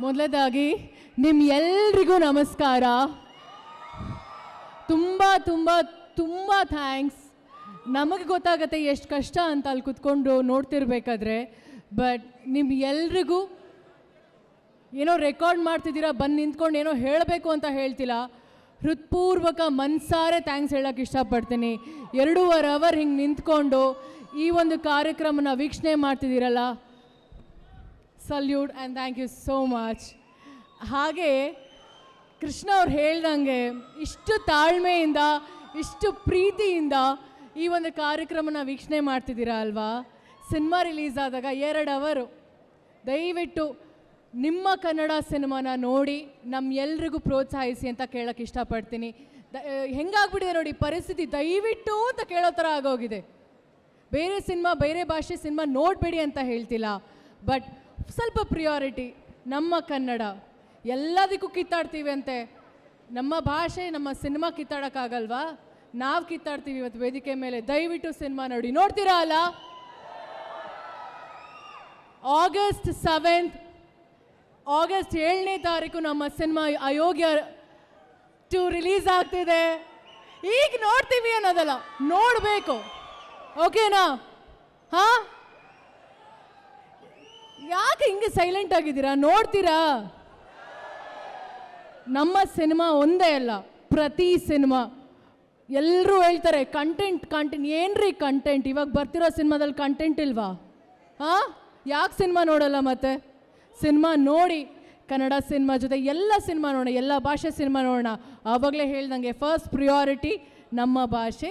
ಮೊದಲದಾಗಿ ನಿಮ್ಮೆಲ್ರಿಗೂ ನಮಸ್ಕಾರ. ತುಂಬ ತುಂಬ ತುಂಬ ಥ್ಯಾಂಕ್ಸ್. ನಮಗೆ ಗೊತ್ತಾಗತ್ತೆ ಎಷ್ಟು ಕಷ್ಟ ಅಂತ ಅಲ್ಲಿ ಕುತ್ಕೊಂಡು ನೋಡ್ತಿರ್ಬೇಕಾದ್ರೆ. ಬಟ್ ನಿಮ್ಗೆಲ್ರಿಗೂ ಏನೋ ರೆಕಾರ್ಡ್ ಮಾಡ್ತಿದ್ದೀರಾ, ಬಂದು ನಿಂತ್ಕೊಂಡು ಏನೋ ಹೇಳಬೇಕು ಅಂತ ಹೇಳ್ತಿಲ್ಲ, ಹೃತ್ಪೂರ್ವಕ ಮನಸಾರೆ ಥ್ಯಾಂಕ್ಸ್ ಹೇಳೋಕ್ಕೆ ಇಷ್ಟಪಡ್ತೀನಿ. 2.5 ಅವರ್ ಹಿಂಗೆ ನಿಂತ್ಕೊಂಡು ಈ ಒಂದು ಕಾರ್ಯಕ್ರಮನ ವೀಕ್ಷಣೆ ಮಾಡ್ತಿದ್ದೀರಲ್ಲ, salute and thank you so much. ಹಾಗೆ ಕೃಷ್ಣ ಅವ್ರು ಹೇಳ್ದಂಗೆ ಇಷ್ಟು ತಾಳ್ಮೆಯಿಂದ ಇಷ್ಟು ಪ್ರೀತಿಯಿಂದ ಈ ಒಂದು ಕಾರ್ಯಕ್ರಮನ ವೀಕ್ಷಣೆ ಮಾಡ್ತಿದ್ದೀರಾ ಅಲ್ವಾ. ಸಿನಿಮಾ ರಿಲೀಸ್ ಆದಾಗ 2 ಅವರು ದಯವಿಟ್ಟು ನಿಮ್ಮ ಕನ್ನಡ ಸಿನಿಮಾನ ನೋಡಿ ನಮ್ಮೆಲ್ರಿಗೂ ಪ್ರೋತ್ಸಾಹಿಸಿ ಅಂತ ಕೇಳೋಕ್ಕೆ ಇಷ್ಟಪಡ್ತೀನಿ. ಹೆಂಗಾಗ್ಬಿಟ್ಟಿದೆ ನೋಡಿ ಪರಿಸ್ಥಿತಿ, ದಯವಿಟ್ಟು ಅಂತ ಕೇಳೋ ಥರ ಆಗೋಗಿದೆ. ಬೇರೆ ಸಿನಿಮಾ ಬೇರೆ ಭಾಷೆ ಸಿನಿಮಾ ನೋಡಬೇಡಿ ಅಂತ ಹೇಳ್ತಿಲ್ಲ, ಬಟ್ ಸ್ವಲ್ಪ ಪ್ರಿಯಾರಿಟಿ ನಮ್ಮ ಕನ್ನಡ. ಎಲ್ಲದಕ್ಕೂ ಕಿತ್ತಾಡ್ತೀವಿ ಅಂತೆ, ನಮ್ಮ ಭಾಷೆ ನಮ್ಮ ಸಿನಿಮಾ ಕಿತ್ತಾಡೋಕ್ಕಾಗಲ್ವಾ? ನಾವು ಕಿತ್ತಾಡ್ತೀವಿ ಇವತ್ತು ವೇದಿಕೆ ಮೇಲೆ. ದಯವಿಟ್ಟು ಸಿನಿಮಾ ನೋಡಿ. ನೋಡ್ತೀರಾ ಅಲ್ಲ? August 7th ಆಗಸ್ಟ್ 7ನೇ ತಾರೀಕು ನಮ್ಮ ಸಿನಿಮಾ ಅಯೋಗ್ಯ 2 ರಿಲೀಸ್ ಆಗ್ತಿದೆ. ಈಗ ನೋಡ್ತೀವಿ ಅನ್ನೋದಲ್ಲ, ನೋಡಬೇಕು. ಓಕೆನಾ? ಹಾಂ, ಯಾಕೆ ಹಿಂಗೆ ಸೈಲೆಂಟ್ ಆಗಿದ್ದೀರಾ? ನೋಡ್ತೀರಾ? ನಮ್ಮ ಸಿನಿಮಾ ಒಂದೇ ಅಲ್ಲ, ಪ್ರತಿ ಸಿನಿಮಾ ಎಲ್ಲರೂ ಹೇಳ್ತಾರೆ ಕಂಟೆಂಟ್ ಏನ್ರಿ ಕಂಟೆಂಟ್? ಇವಾಗ ಬರ್ತಿರೋ ಸಿನಿಮಾದಲ್ಲಿ ಕಂಟೆಂಟ್ ಇಲ್ವಾ? ಹಾಂ, ಯಾಕೆ ಸಿನಿಮಾ ನೋಡಲ್ಲ? ಮತ್ತೆ ಸಿನಿಮಾ ನೋಡಿ, ಕನ್ನಡ ಸಿನಿಮಾ ಜೊತೆ ಎಲ್ಲ ಸಿನಿಮಾ ನೋಡೋಣ, ಎಲ್ಲ ಭಾಷೆ ಸಿನಿಮಾ ನೋಡೋಣ. ಆವಾಗಲೇ ಹೇಳ್ದಂಗೆ ಫಸ್ಟ್ ಪ್ರಿಯಾರಿಟಿ ನಮ್ಮ ಭಾಷೆ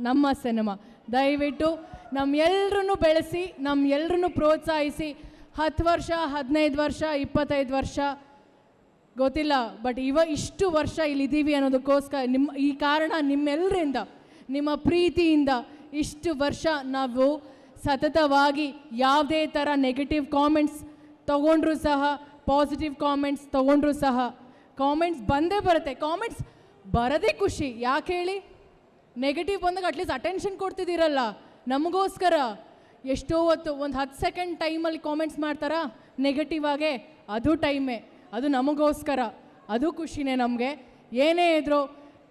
ನಮ್ಮ ಸಿನಿಮಾ. ದಯವಿಟ್ಟು ನಮ್ಮೆಲ್ಲರನ್ನು ಬೆಳೆಸಿ, ನಮ್ಮೆಲ್ಲರನ್ನು ಪ್ರೋತ್ಸಾಹಿಸಿ. 10 ವರ್ಷ 15 ವರ್ಷ 25 ವರ್ಷ ಗೊತ್ತಿಲ್ಲ, ಬಟ್ ಇಷ್ಟು ವರ್ಷ ಇಲ್ಲಿದ್ದೀವಿ ಅನ್ನೋದಕ್ಕೋಸ್ಕರ ಈ ಕಾರಣ ನಿಮ್ಮೆಲ್ಲರಿಂದ, ನಿಮ್ಮ ಪ್ರೀತಿಯಿಂದ ಇಷ್ಟು ವರ್ಷ ನಾವು ಸತತವಾಗಿ ಯಾವುದೇ ಥರ ನೆಗೆಟಿವ್ ಕಾಮೆಂಟ್ಸ್ ತೊಗೊಂಡ್ರೂ ಸಹ, ಪಾಸಿಟಿವ್ ಕಾಮೆಂಟ್ಸ್ ತೊಗೊಂಡ್ರೂ ಸಹ, ಕಾಮೆಂಟ್ಸ್ ಬಂದೇ ಬರುತ್ತೆ. ಕಾಮೆಂಟ್ಸ್ ಬರೋದೇ ಖುಷಿ. ಯಾಕೆ ಹೇಳಿ? ನೆಗೆಟಿವ್ ಬಂದಾಗ ಅಟ್ಲೀಸ್ಟ್ ಅಟೆನ್ಷನ್ ಕೊಡ್ತಿದ್ದೀರಲ್ಲ ನಮಗೋಸ್ಕರ. ಎಷ್ಟೋ ಹೊತ್ತು ಒಂದು 10 ಸೆಕೆಂಡ್ ಟೈಮಲ್ಲಿ ಕಾಮೆಂಟ್ಸ್ ಮಾಡ್ತಾರಾ ನೆಗೆಟಿವ್ ಆಗೇ, ಅದು ಟೈಮೇ, ಅದು ನಮಗೋಸ್ಕರ, ಅದು ಖುಷಿನೇ ನಮಗೆ. ಏನೇ ಇದ್ರೂ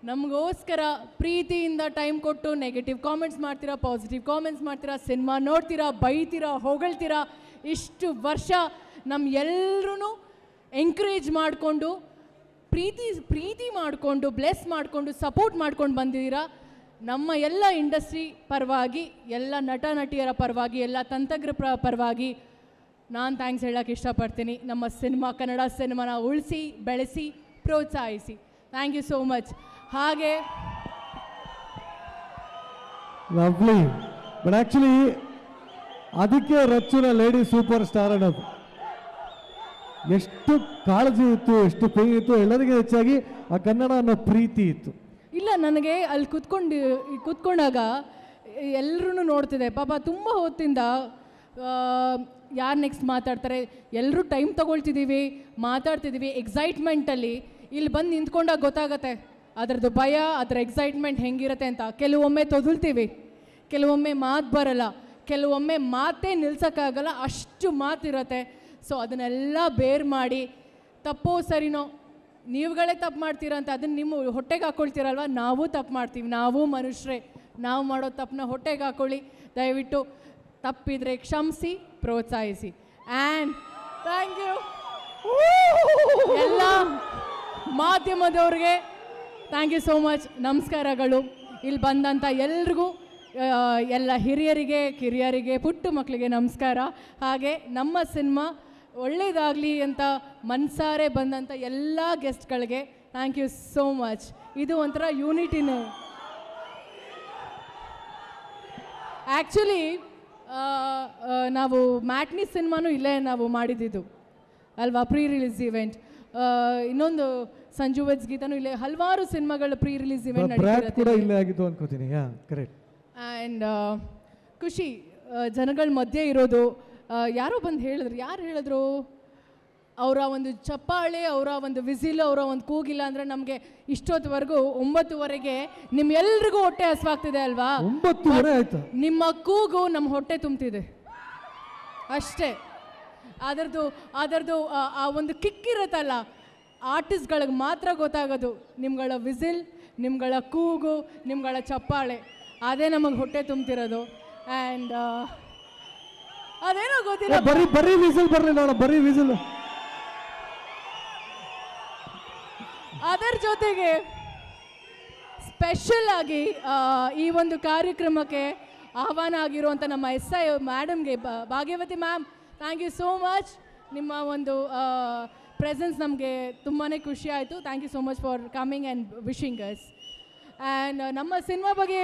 ನಮಗೋಸ್ಕರ ಪ್ರೀತಿಯಿಂದ ಟೈಮ್ ಕೊಟ್ಟು ನೆಗೆಟಿವ್ ಕಾಮೆಂಟ್ಸ್ ಮಾಡ್ತೀರಾ, ಪಾಸಿಟಿವ್ ಕಾಮೆಂಟ್ಸ್ ಮಾಡ್ತೀರಾ, ಸಿನಿಮಾ ನೋಡ್ತೀರಾ, ಬೈತೀರಾ, ಹೊಗಳ್ತೀರಾ. ಇಷ್ಟು ವರ್ಷ ನಮ್ಮೆಲ್ಲರೂ ಎಂಕರೇಜ್ ಮಾಡಿಕೊಂಡು ಪ್ರೀತಿ ಮಾಡಿಕೊಂಡು ಬ್ಲೆಸ್ ಮಾಡಿಕೊಂಡು ಸಪೋರ್ಟ್ ಮಾಡ್ಕೊಂಡು ಬಂದಿದ್ದೀರಾ. ನಮ್ಮ ಎಲ್ಲ ಇಂಡಸ್ಟ್ರಿ ಪರವಾಗಿ, ಎಲ್ಲ ನಟ ನಟಿಯರ ಪರವಾಗಿ, ಎಲ್ಲ ತಂತ್ರಜ್ಞರ ಪರವಾಗಿ ನಾನು ಥ್ಯಾಂಕ್ಸ್ ಹೇಳೋಕ್ಕೆ ಇಷ್ಟಪಡ್ತೀನಿ. ನಮ್ಮ ಸಿನಿಮಾ, ಕನ್ನಡ ಸಿನಿಮಾನ ಉಳಿಸಿ ಬೆಳೆಸಿ ಪ್ರೋತ್ಸಾಹಿಸಿ. Thank you so much. ಹಾಗೆ ಲವ್ಲಿ, ಬಟ್ ಆ್ಯಕ್ಚುಲಿ ಅದಕ್ಕೆ ರಚ್ಚುನ ಲೇಡಿ ಸೂಪರ್ ಸ್ಟಾರ್ ಅನ್ನೋದು. ಎಷ್ಟು ಕಾಳಜಿ ಇತ್ತು, ಎಷ್ಟು ಪ್ರೀತಿ ಇತ್ತು, ಎಲ್ಲರಿಗೂ ಹೆಚ್ಚಾಗಿ ಆ ಕನ್ನಡ ಅನ್ನೋ ಪ್ರೀತಿ ಇತ್ತು. ಇಲ್ಲ, ನನಗೆ ಅಲ್ಲಿ ಕೂತ್ಕೊಂಡಾಗ ಎಲ್ಲರೂ ನೋಡ್ತಿದ್ದೆ ಪಾಪ. ತುಂಬ ಹೊತ್ತಿಂದ ಯಾರು ನೆಕ್ಸ್ಟ್ ಮಾತಾಡ್ತಾರೆ, ಎಲ್ಲರೂ ಟೈಮ್ ತೊಗೊಳ್ತಿದ್ದೀವಿ, ಮಾತಾಡ್ತಿದ್ದೀವಿ ಎಕ್ಸೈಟ್ಮೆಂಟಲ್ಲಿ. ಇಲ್ಲಿ ಬಂದು ನಿಂತ್ಕೊಂಡಾಗ ಗೊತ್ತಾಗತ್ತೆ ಅದರದ್ದು ಭಯ, ಅದರ ಎಕ್ಸೈಟ್ಮೆಂಟ್ ಹೆಂಗಿರುತ್ತೆ ಅಂತ. ಕೆಲವೊಮ್ಮೆ ತೊದಲ್ತೀವಿ, ಕೆಲವೊಮ್ಮೆ ಮಾತು ಬರಲ್ಲ, ಕೆಲವೊಮ್ಮೆ ಮಾತೇ ನಿಲ್ಸೋಕ್ಕಾಗಲ್ಲ, ಅಷ್ಟು ಮಾತಿರುತ್ತೆ. ಸೊ ಅದನ್ನೆಲ್ಲ ಬೇರ್ ಮಾಡಿ, ತಪ್ಪೋ ಸರಿನೋ ನೀವುಗಳೇ ತಪ್ಪು ಮಾಡ್ತೀರಾ ಅಂತ ಅದನ್ನು ನಿಮ್ಮ ಹೊಟ್ಟೆಗೆ ಹಾಕ್ಕೊಳ್ತೀರಲ್ವ. ನಾವು ತಪ್ಪು ಮಾಡ್ತೀವಿ, ನಾವು ಮನುಷ್ಯರೇ, ನಾವು ಮಾಡೋ ತಪ್ಪನ್ನ ಹೊಟ್ಟೆಗೆ ಹಾಕ್ಕೊಳ್ಳಿ. ದಯವಿಟ್ಟು ತಪ್ಪಿದರೆ ಕ್ಷಮಿಸಿ, ಪ್ರೋತ್ಸಾಹಿಸಿ. ಆ್ಯಂಡ್ ಥ್ಯಾಂಕ್ ಯು ಎಲ್ಲ ಮಾಧ್ಯಮದವ್ರಿಗೆ, ಥ್ಯಾಂಕ್ ಯು ಸೋ ಮಚ್. ನಮಸ್ಕಾರಗಳು. ಇಲ್ಲಿ ಬಂದಂಥ ಎಲ್ರಿಗೂ, ಎಲ್ಲ ಹಿರಿಯರಿಗೆ, ಕಿರಿಯರಿಗೆ, ಪುಟ್ಟ ಮಕ್ಕಳಿಗೆ ನಮಸ್ಕಾರ. ಹಾಗೆ ನಮ್ಮ ಸಿನಿಮಾ ಒಳ್ಳೆಯದಾಗಲಿ ಅಂತ ಮನಸಾರೆ ಬಂದಂಥ ಎಲ್ಲ ಗೆಸ್ಟ್ಗಳಿಗೆ ಥ್ಯಾಂಕ್ ಯು ಸೋ ಮಚ್. ಇದು ಒಂಥರ ಯೂನಿಟಿನೇ. ಆ್ಯಕ್ಚುಲಿ ನಾವು ಮ್ಯಾಟ್ನಿ ಸಿನಿಮಾನೂ ಇಲ್ಲೇ ನಾವು ಮಾಡಿದ್ದು ಅಲ್ವಾ, ಪ್ರೀ ರಿಲೀಸ್ ಇವೆಂಟ್. ಇನ್ನೊಂದು ಸಂಜು ವೆಡ್ಸ್ ಗೀತಾನು ಇಲ್ಲೇ, ಹಲವಾರು ಸಿನಿಮಾಗಳು ಪ್ರೀ ರಿಲೀಸ್ ಇವೆಂಟ್ ಅನ್ಕೋತೀನಿ. ಕರೆಕ್ಟ್. ಆ್ಯಂಡ್ ಖುಷಿ ಜನಗಳ ಮಧ್ಯೆ ಇರೋದು. ಯಾರೋ ಬಂದು ಯಾರು ಹೇಳಿದ್ರು, ಅವರ ಒಂದು ಚಪ್ಪಾಳೆ, ಅವರ ಒಂದು ವಿಸಿಲ್, ಅವರ ಒಂದು ಕೂಗಿಲ್ಲ ಅಂದರೆ ನಮಗೆ ಇಷ್ಟೊತ್ತವರೆಗೂ 9:30ಗೆ ನಿಮ್ಮೆಲ್ರಿಗೂ ಹೊಟ್ಟೆ ಹಸಿವಾಗ್ತಿದೆ ಅಲ್ವಾ? 9:30 ಆಯ್ತು. ನಿಮ್ಮ ಕೂಗು ನಮ್ಮ ಹೊಟ್ಟೆ ತುಂಬ್ತಿದೆ ಅಷ್ಟೇ. ಅದರದ್ದು ಆ ಒಂದು ಕಿಕ್ ಇರುತ್ತಲ್ಲ, ಆರ್ಟಿಸ್ಟ್ಗಳಿಗೆ ಮಾತ್ರ ಗೊತ್ತಾಗೋದು. ನಿಮ್ಗಳ ವಿಸಿಲ್, ನಿಮ್ಗಳ ಕೂಗು, ನಿಮ್ಗಳ ಚಪ್ಪಾಳೆ, ಅದೇ ನಮಗೆ ಹೊಟ್ಟೆ ತುಂಬ್ತಿರೋದು. ಆ್ಯಂಡ್ ಅದೇನೋ ಗೊತ್ತಿಲ್ಲ, ಬರೀ ವಿಸಿಲ್ ಬರಲಿಲ್ಲ ಅಣ್ಣ, ಬರೀ ವಿಸಿಲ್. ಅದರ ಜೊತೆಗೆ ಸ್ಪೆಷಲ್ ಆಗಿ ಈ ಒಂದು ಕಾರ್ಯಕ್ರಮಕ್ಕೆ ಆಹ್ವಾನ ಆಗಿರುವಂಥ ನಮ್ಮ SI ಮೇಡಮ್ಗೆ, Bhagyavathi ma'am, thank you so much. ನಿಮ್ಮ ಒಂದು ಪ್ರೆಸೆನ್ಸ್ ನಮಗೆ ತುಂಬಾ ಖುಷಿ ಆಯಿತು. Thank you so much for coming and wishing us. And ನಮ್ಮ ಸಿನಿಮಾ ಬಗ್ಗೆ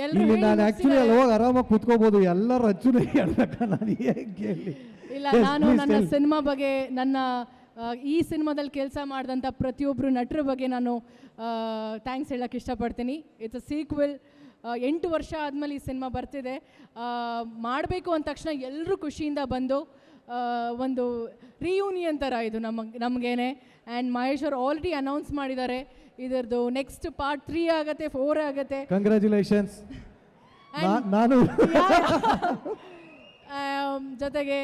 ಇಲ್ಲಿ ನಾನು ಆಕ್ಚುಲಿ ಅಲ್ಲಿ ಹೋಗಿ ಆರಾಮಾಗಿ ಕೂತ್ಕೋಬಹುದು, ಎಲ್ಲರೂ ಅಚ್ಚುನೇ ಹೇಳ್ಬೇಕ, ನಾನು ಹೇಗೆ ಇಲ್ಲ. ನಾನು ನನ್ನ ಸಿನಿಮಾ ಬಗ್ಗೆ, ನನ್ನ ಈ ಸಿನಿಮಾದಲ್ಲಿ ಕೆಲಸ ಮಾಡಿದಂಥ ಪ್ರತಿಯೊಬ್ಬರು ನಟರ ಬಗ್ಗೆ ನಾನು ಥ್ಯಾಂಕ್ಸ್ ಹೇಳೋಕ್ಕೆ ಇಷ್ಟಪಡ್ತೀನಿ. It's a sequel. 8 ವರ್ಷ ಆದಮೇಲೆ ಈ ಸಿನಿಮಾ ಬರ್ತಿದೆ. ಮಾಡಬೇಕು ಅಂದ ತಕ್ಷಣ ಎಲ್ಲರೂ ಖುಷಿಯಿಂದ ಬಂದು ಒಂದು ರಿಯೂನಿಯನ್ ಥರ ಇದು ನಮಗೇನೆ. ಆ್ಯಂಡ್ ಮಹೇಶ್ ಅವರು ಆಲ್ರೆಡಿ ಅನೌನ್ಸ್ ಮಾಡಿದ್ದಾರೆ, ಇದರದ್ದು ನೆಕ್ಸ್ಟ್ ಪಾರ್ಟ್ 3 ಆಗುತ್ತೆ, 4 ಆಗುತ್ತೆ. ಕಂಗ್ರ್ಯಾಚುಲೇಷನ್ಸ್. ನಾನು ಜೊತೆಗೆ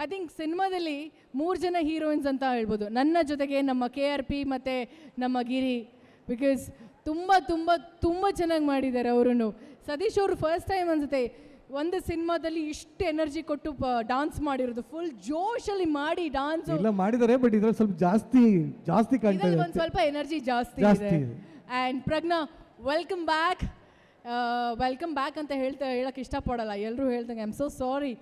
ಐ ಥಿಂಕ್ ಸಿನಿಮಾದಲ್ಲಿ 3 ಜನ ಹೀರೋಯಿನ್ಸ್ ಅಂತ ಹೇಳ್ಬೋದು. ನನ್ನ ಜೊತೆಗೆ ನಮ್ಮ KRP ಮತ್ತು ನಮ್ಮ ಗಿರಿ, ಬಿಕಾಸ್ ತುಂಬ ತುಂಬ ತುಂಬ ಚೆನ್ನಾಗಿ ಮಾಡಿದ್ದಾರೆ ಅವರು. ಸತೀಶ್ ಅವರು ಫಸ್ಟ್ ಟೈಮ್ ಅನ್ಸುತ್ತೆ ಒಂದು ಸಿನಿಮಾದಲ್ಲಿ ಇಷ್ಟು ಎನರ್ಜಿ ಕೊಟ್ಟು ಡಾನ್ಸ್ ಮಾಡಿರೋದು, ಫುಲ್ ಜೋಶಲ್ಲಿ ಮಾಡಿ ಡಾನ್ಸ್ ಎಲ್ಲ ಮಾಡಿದ್ದಾರೆ. ಬಟ್ ಇದ್ರಲ್ಲಿ ಸ್ವಲ್ಪ ಜಾಸ್ತಿ ಕಾಣ್ತಾ ಇದೆ, ಒಂದು ಸ್ವಲ್ಪ ಎನರ್ಜಿ ಜಾಸ್ತಿ ಇದೆ. ಆ್ಯಂಡ್ ಪ್ರಜ್ಞಾ, ವೆಲ್ಕಮ್ ಬ್ಯಾಕ್ ಅಂತ ಹೇಳಕ್ಕೆ ಇಷ್ಟಪಡಲ್ಲ, ಎಲ್ಲರೂ ಹೇಳ್ದಂಗೆ. I am so sorry.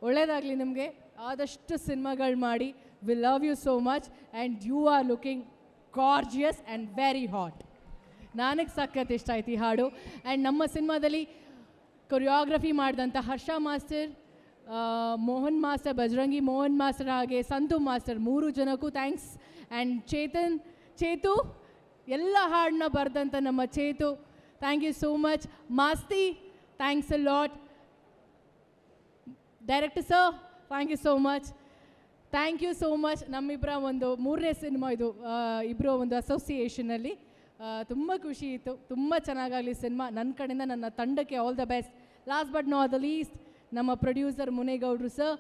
ಒಳ್ಳೇದಾಗಲಿ ನಿಮಗೆ, ಆದಷ್ಟು ಸಿನಿಮಾಗಳು ಮಾಡಿ. We love you so much and you are looking gorgeous and very hot. ನನಗೆ ಸಖತ್ ಇಷ್ಟ ಆಯ್ತು ಈ ಹಾಡು. ಆ್ಯಂಡ್ ನಮ್ಮ ಸಿನಿಮಾದಲ್ಲಿ ಕೊರಿಯೋಗ್ರಫಿ ಮಾಡಿದಂಥ Harsha master, Mohan master, Bajrangi Mohan master, ಹಾಗೆ ಸಂತು ಮಾಸ್ಟರ್, 3 ಜನಕ್ಕೂ ಥ್ಯಾಂಕ್ಸ್. ಆ್ಯಂಡ್ ಚೇತು ಎಲ್ಲ ಹಾಡನ್ನ ಬರೆದಂಥ ನಮ್ಮ Chethu, thank you so much. Masti, thanks a lot. Director sir, thank you so much. Thank you so much. ನಮ್ಮಿಬ್ಬರ ಒಂದು 3ನೇ ಸಿನಿಮಾ ಇದು, ಇಬ್ಬರು ಒಂದು ಅಸೋಸಿಯೇಷನಲ್ಲಿ. ತುಂಬ ಖುಷಿ ಇತ್ತು. ತುಂಬ ಚೆನ್ನಾಗಾಗಲಿ ಸಿನಿಮಾ. ನನ್ನ ಕಡೆಯಿಂದ ನನ್ನ ತಂಡಕ್ಕೆ all the best. Last but not the list, ನಮ್ಮ ಪ್ರೊಡ್ಯೂಸರ್ ಮುನೇಗೌಡರು ಸರ್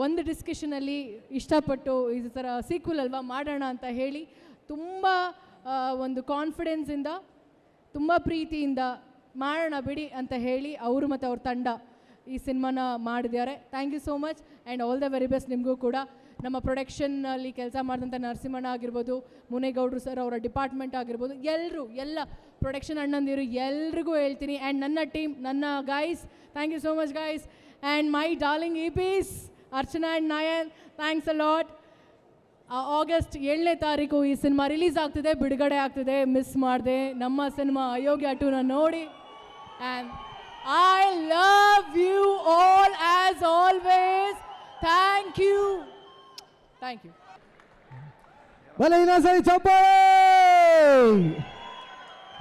ಒಂದು ಡಿಸ್ಕಷನಲ್ಲಿ ಇಷ್ಟಪಟ್ಟು ಈ ಥರ ಸೀಕ್ವೆಲ್ ಅಲ್ವಾ ಮಾಡೋಣ ಅಂತ ಹೇಳಿ, ತುಂಬ ಒಂದು ಕಾನ್ಫಿಡೆನ್ಸಿಂದ, ತುಂಬ ಪ್ರೀತಿಯಿಂದ ಮಾಡೋಣ ಬಿಡಿ ಅಂತ ಹೇಳಿ ಅವರು ಮತ್ತು ಅವ್ರ ತಂಡ ಈ ಸಿನಿಮಾನ ಮಾಡಿದ್ದಾರೆ. Thank you so much and all the very best ನಿಮಗೂ ಕೂಡ. ನಮ್ಮ ಪ್ರೊಡಕ್ಷನ್ನಲ್ಲಿ ಕೆಲಸ ಮಾಡಿದಂಥ ನರಸಿಂಹಣ್ಣ ಆಗಿರ್ಬೋದು, ಮುನೇಗೌಡರು ಸರ್ ಅವರ ಡಿಪಾರ್ಟ್ಮೆಂಟ್ ಆಗಿರ್ಬೋದು, ಎಲ್ಲ ಪ್ರೊಡಕ್ಷನ್ ಅಣ್ಣಂದಿರು ಎಲ್ರಿಗೂ ಹೇಳ್ತೀನಿ. ಆ್ಯಂಡ್ ನನ್ನ ಟೀಮ್, ನನ್ನ guys, thank you so much guys. And my darling EPs Archana and Nayan, thanks a lot. August 7ನೇ ತಾರೀಕು ಈ ಸಿನಿಮಾ ರಿಲೀಸ್ ಆಗ್ತಿದೆ, ಬಿಡುಗಡೆ ಆಗ್ತಿದೆ. ಮಿಸ್ ಮಾಡಿದೆ ನಮ್ಮ ಸಿನಿಮಾ ಅಯೋಗ್ಯ 2ನ ನೋಡಿ. And I love you all as always. Thank you. ಬಲೆ ಇನ್ನೊಂದ್ಸರಿ ಚಪ್ಪಾಳೆ.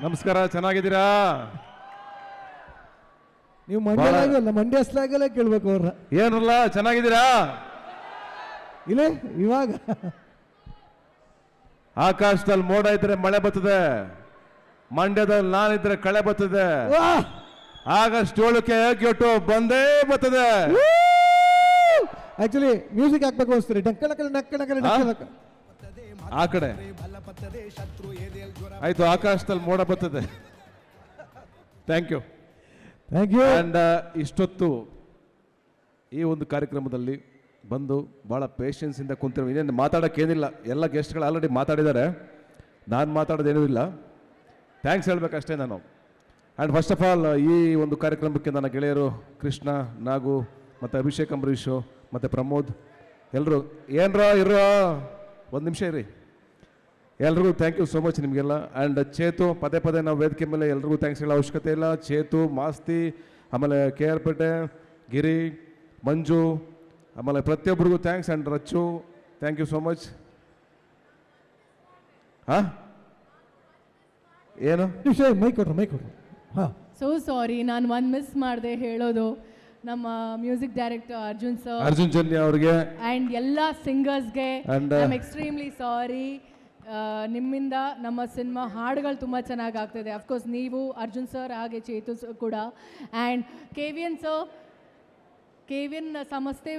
ನಮಸ್ಕಾರ, ಚೆನ್ನಾಗಿದ್ದೀರಾ? ನೀವು ಮಂಡ್ಯ ಸ್ಲ್ಯಾಗಲ್ಲೇ ಕೇಳ್ಬೇಕು ಅವ್ರ. ಏನಲ್ಲ, ಚೆನ್ನಾಗಿದ್ದೀರಾ? ಇಲ್ಲೇ ಇವಾಗ ಆಕಾಶದಲ್ಲಿ ಮೋಡ ಇದ್ರೆ ಮಳೆ ಬರ್ತದೆ, ಮಂಡ್ಯದಲ್ಲಿ ನಾನಿದ್ರೆ ಕಳೆ ಬರ್ತದೆ. ಆಗಸ್ಟ್ 7ಕ್ಕೆ ಗೆಟ್ಟು ಬಂದೇ ಬರ್ತದೆ. ಆಕ್ಚುಲಿ ಮ್ಯೂಸಿಕ್ ಹಾಕ್ಬೇಕು ಅನಿಸ್ತೀರಿ, ಆ ಕಡೆ ಆಯ್ತು. ಆಕಾಶದಲ್ಲಿ ಮೋಡ ಬರ್ತದೆ. Thank you. ಅಂಡ್ ಇಷ್ಟೊತ್ತು ಈ ಒಂದು ಕಾರ್ಯಕ್ರಮದಲ್ಲಿ ಬಂದು ಭಾಳ ಪೇಷನ್ಸಿಂದ ಕುಂತಿರೋ, ಇನ್ನೇನು ಮಾತಾಡೋಕ್ಕೇನಿಲ್ಲ, ಎಲ್ಲ ಗೆಸ್ಟ್ಗಳು ಆಲ್ರೆಡಿ ಮಾತಾಡಿದ್ದಾರೆ, ನಾನು ಮಾತಾಡೋದೇನೂ ಇಲ್ಲ. ಥ್ಯಾಂಕ್ಸ್ ಹೇಳ್ಬೇಕಷ್ಟೇ ನಾನು. ಆ್ಯಂಡ್ ಫಸ್ಟ್ ಆಫ್ ಆಲ್ ಈ ಒಂದು ಕಾರ್ಯಕ್ರಮಕ್ಕೆ ನನ್ನ ಗೆಳೆಯರು ಕೃಷ್ಣ, ನಾಗು ಮತ್ತು ಅಭಿಷೇಕ್ ಅಂಬರೀಷು ಮತ್ತು ಪ್ರಮೋದ್ ಎಲ್ಲರೂ, ಏನರ ಇರೋ ಒಂದು ನಿಮಿಷ ಇರಿ, ಎಲ್ರಿಗೂ ಥ್ಯಾಂಕ್ ಯು ಸೋ ಮಚ್ ನಿಮಗೆಲ್ಲ. ಆ್ಯಂಡ್ ಚೇತು, ಪದೇ ನಾವು ವೇದಿಕೆ ಮೇಲೆ ಎಲ್ರಿಗೂ ಥ್ಯಾಂಕ್ಸ್ ಹೇಳೋ ಅವಶ್ಯಕತೆ ಇಲ್ಲ. ಚೇತು, ಮಾಸ್ತಿ, ಆಮೇಲೆ KR ಪೇಟೆ, ಗಿರಿ, ಮಂಜು, ಆಮೇಲೆ ಪ್ರತಿಯೊಬ್ಬರಿಗೂ thanks. And Rachchu, thank you so much. ಹಾಂ ಏನು ಮೈ ಕೊಡ್ರು. ಹಾಂ, ಸೋ ಸಾರಿ, ನಾನು ಒಂದು ಮಿಸ್ ಮಾಡಿದೆ ಹೇಳೋದು. ನಮ್ಮ ಮ್ಯೂಸಿಕ್ ಡೈರೆಕ್ಟರ್ ಅರ್ಜುನ್ ಜನ್ಯ ಅವ್ರಿಗೆ ಆ್ಯಂಡ್ ಎಲ್ಲ ಸಿಂಗರ್ಸ್ಗೆ ಐ ಆಮ್ ಎಕ್ಸ್ಟ್ರೀಮ್ಲಿ ಸಾರಿ. ನಿಮ್ಮಿಂದ ನಮ್ಮ ಸಿನಿಮಾ ಹಾಡುಗಳು ತುಂಬ ಚೆನ್ನಾಗಿ ಆಗ್ತಿದೆ. ಅಫ್ಕೋರ್ಸ್ ನೀವು, ಅರ್ಜುನ್ ಸರ್, ಹಾಗೆ ಚೇತು ಸರ್ ಕೂಡ. ಆ್ಯಂಡ್ KVN ಸರ್, KVN ಸಂಸ್ಥೆ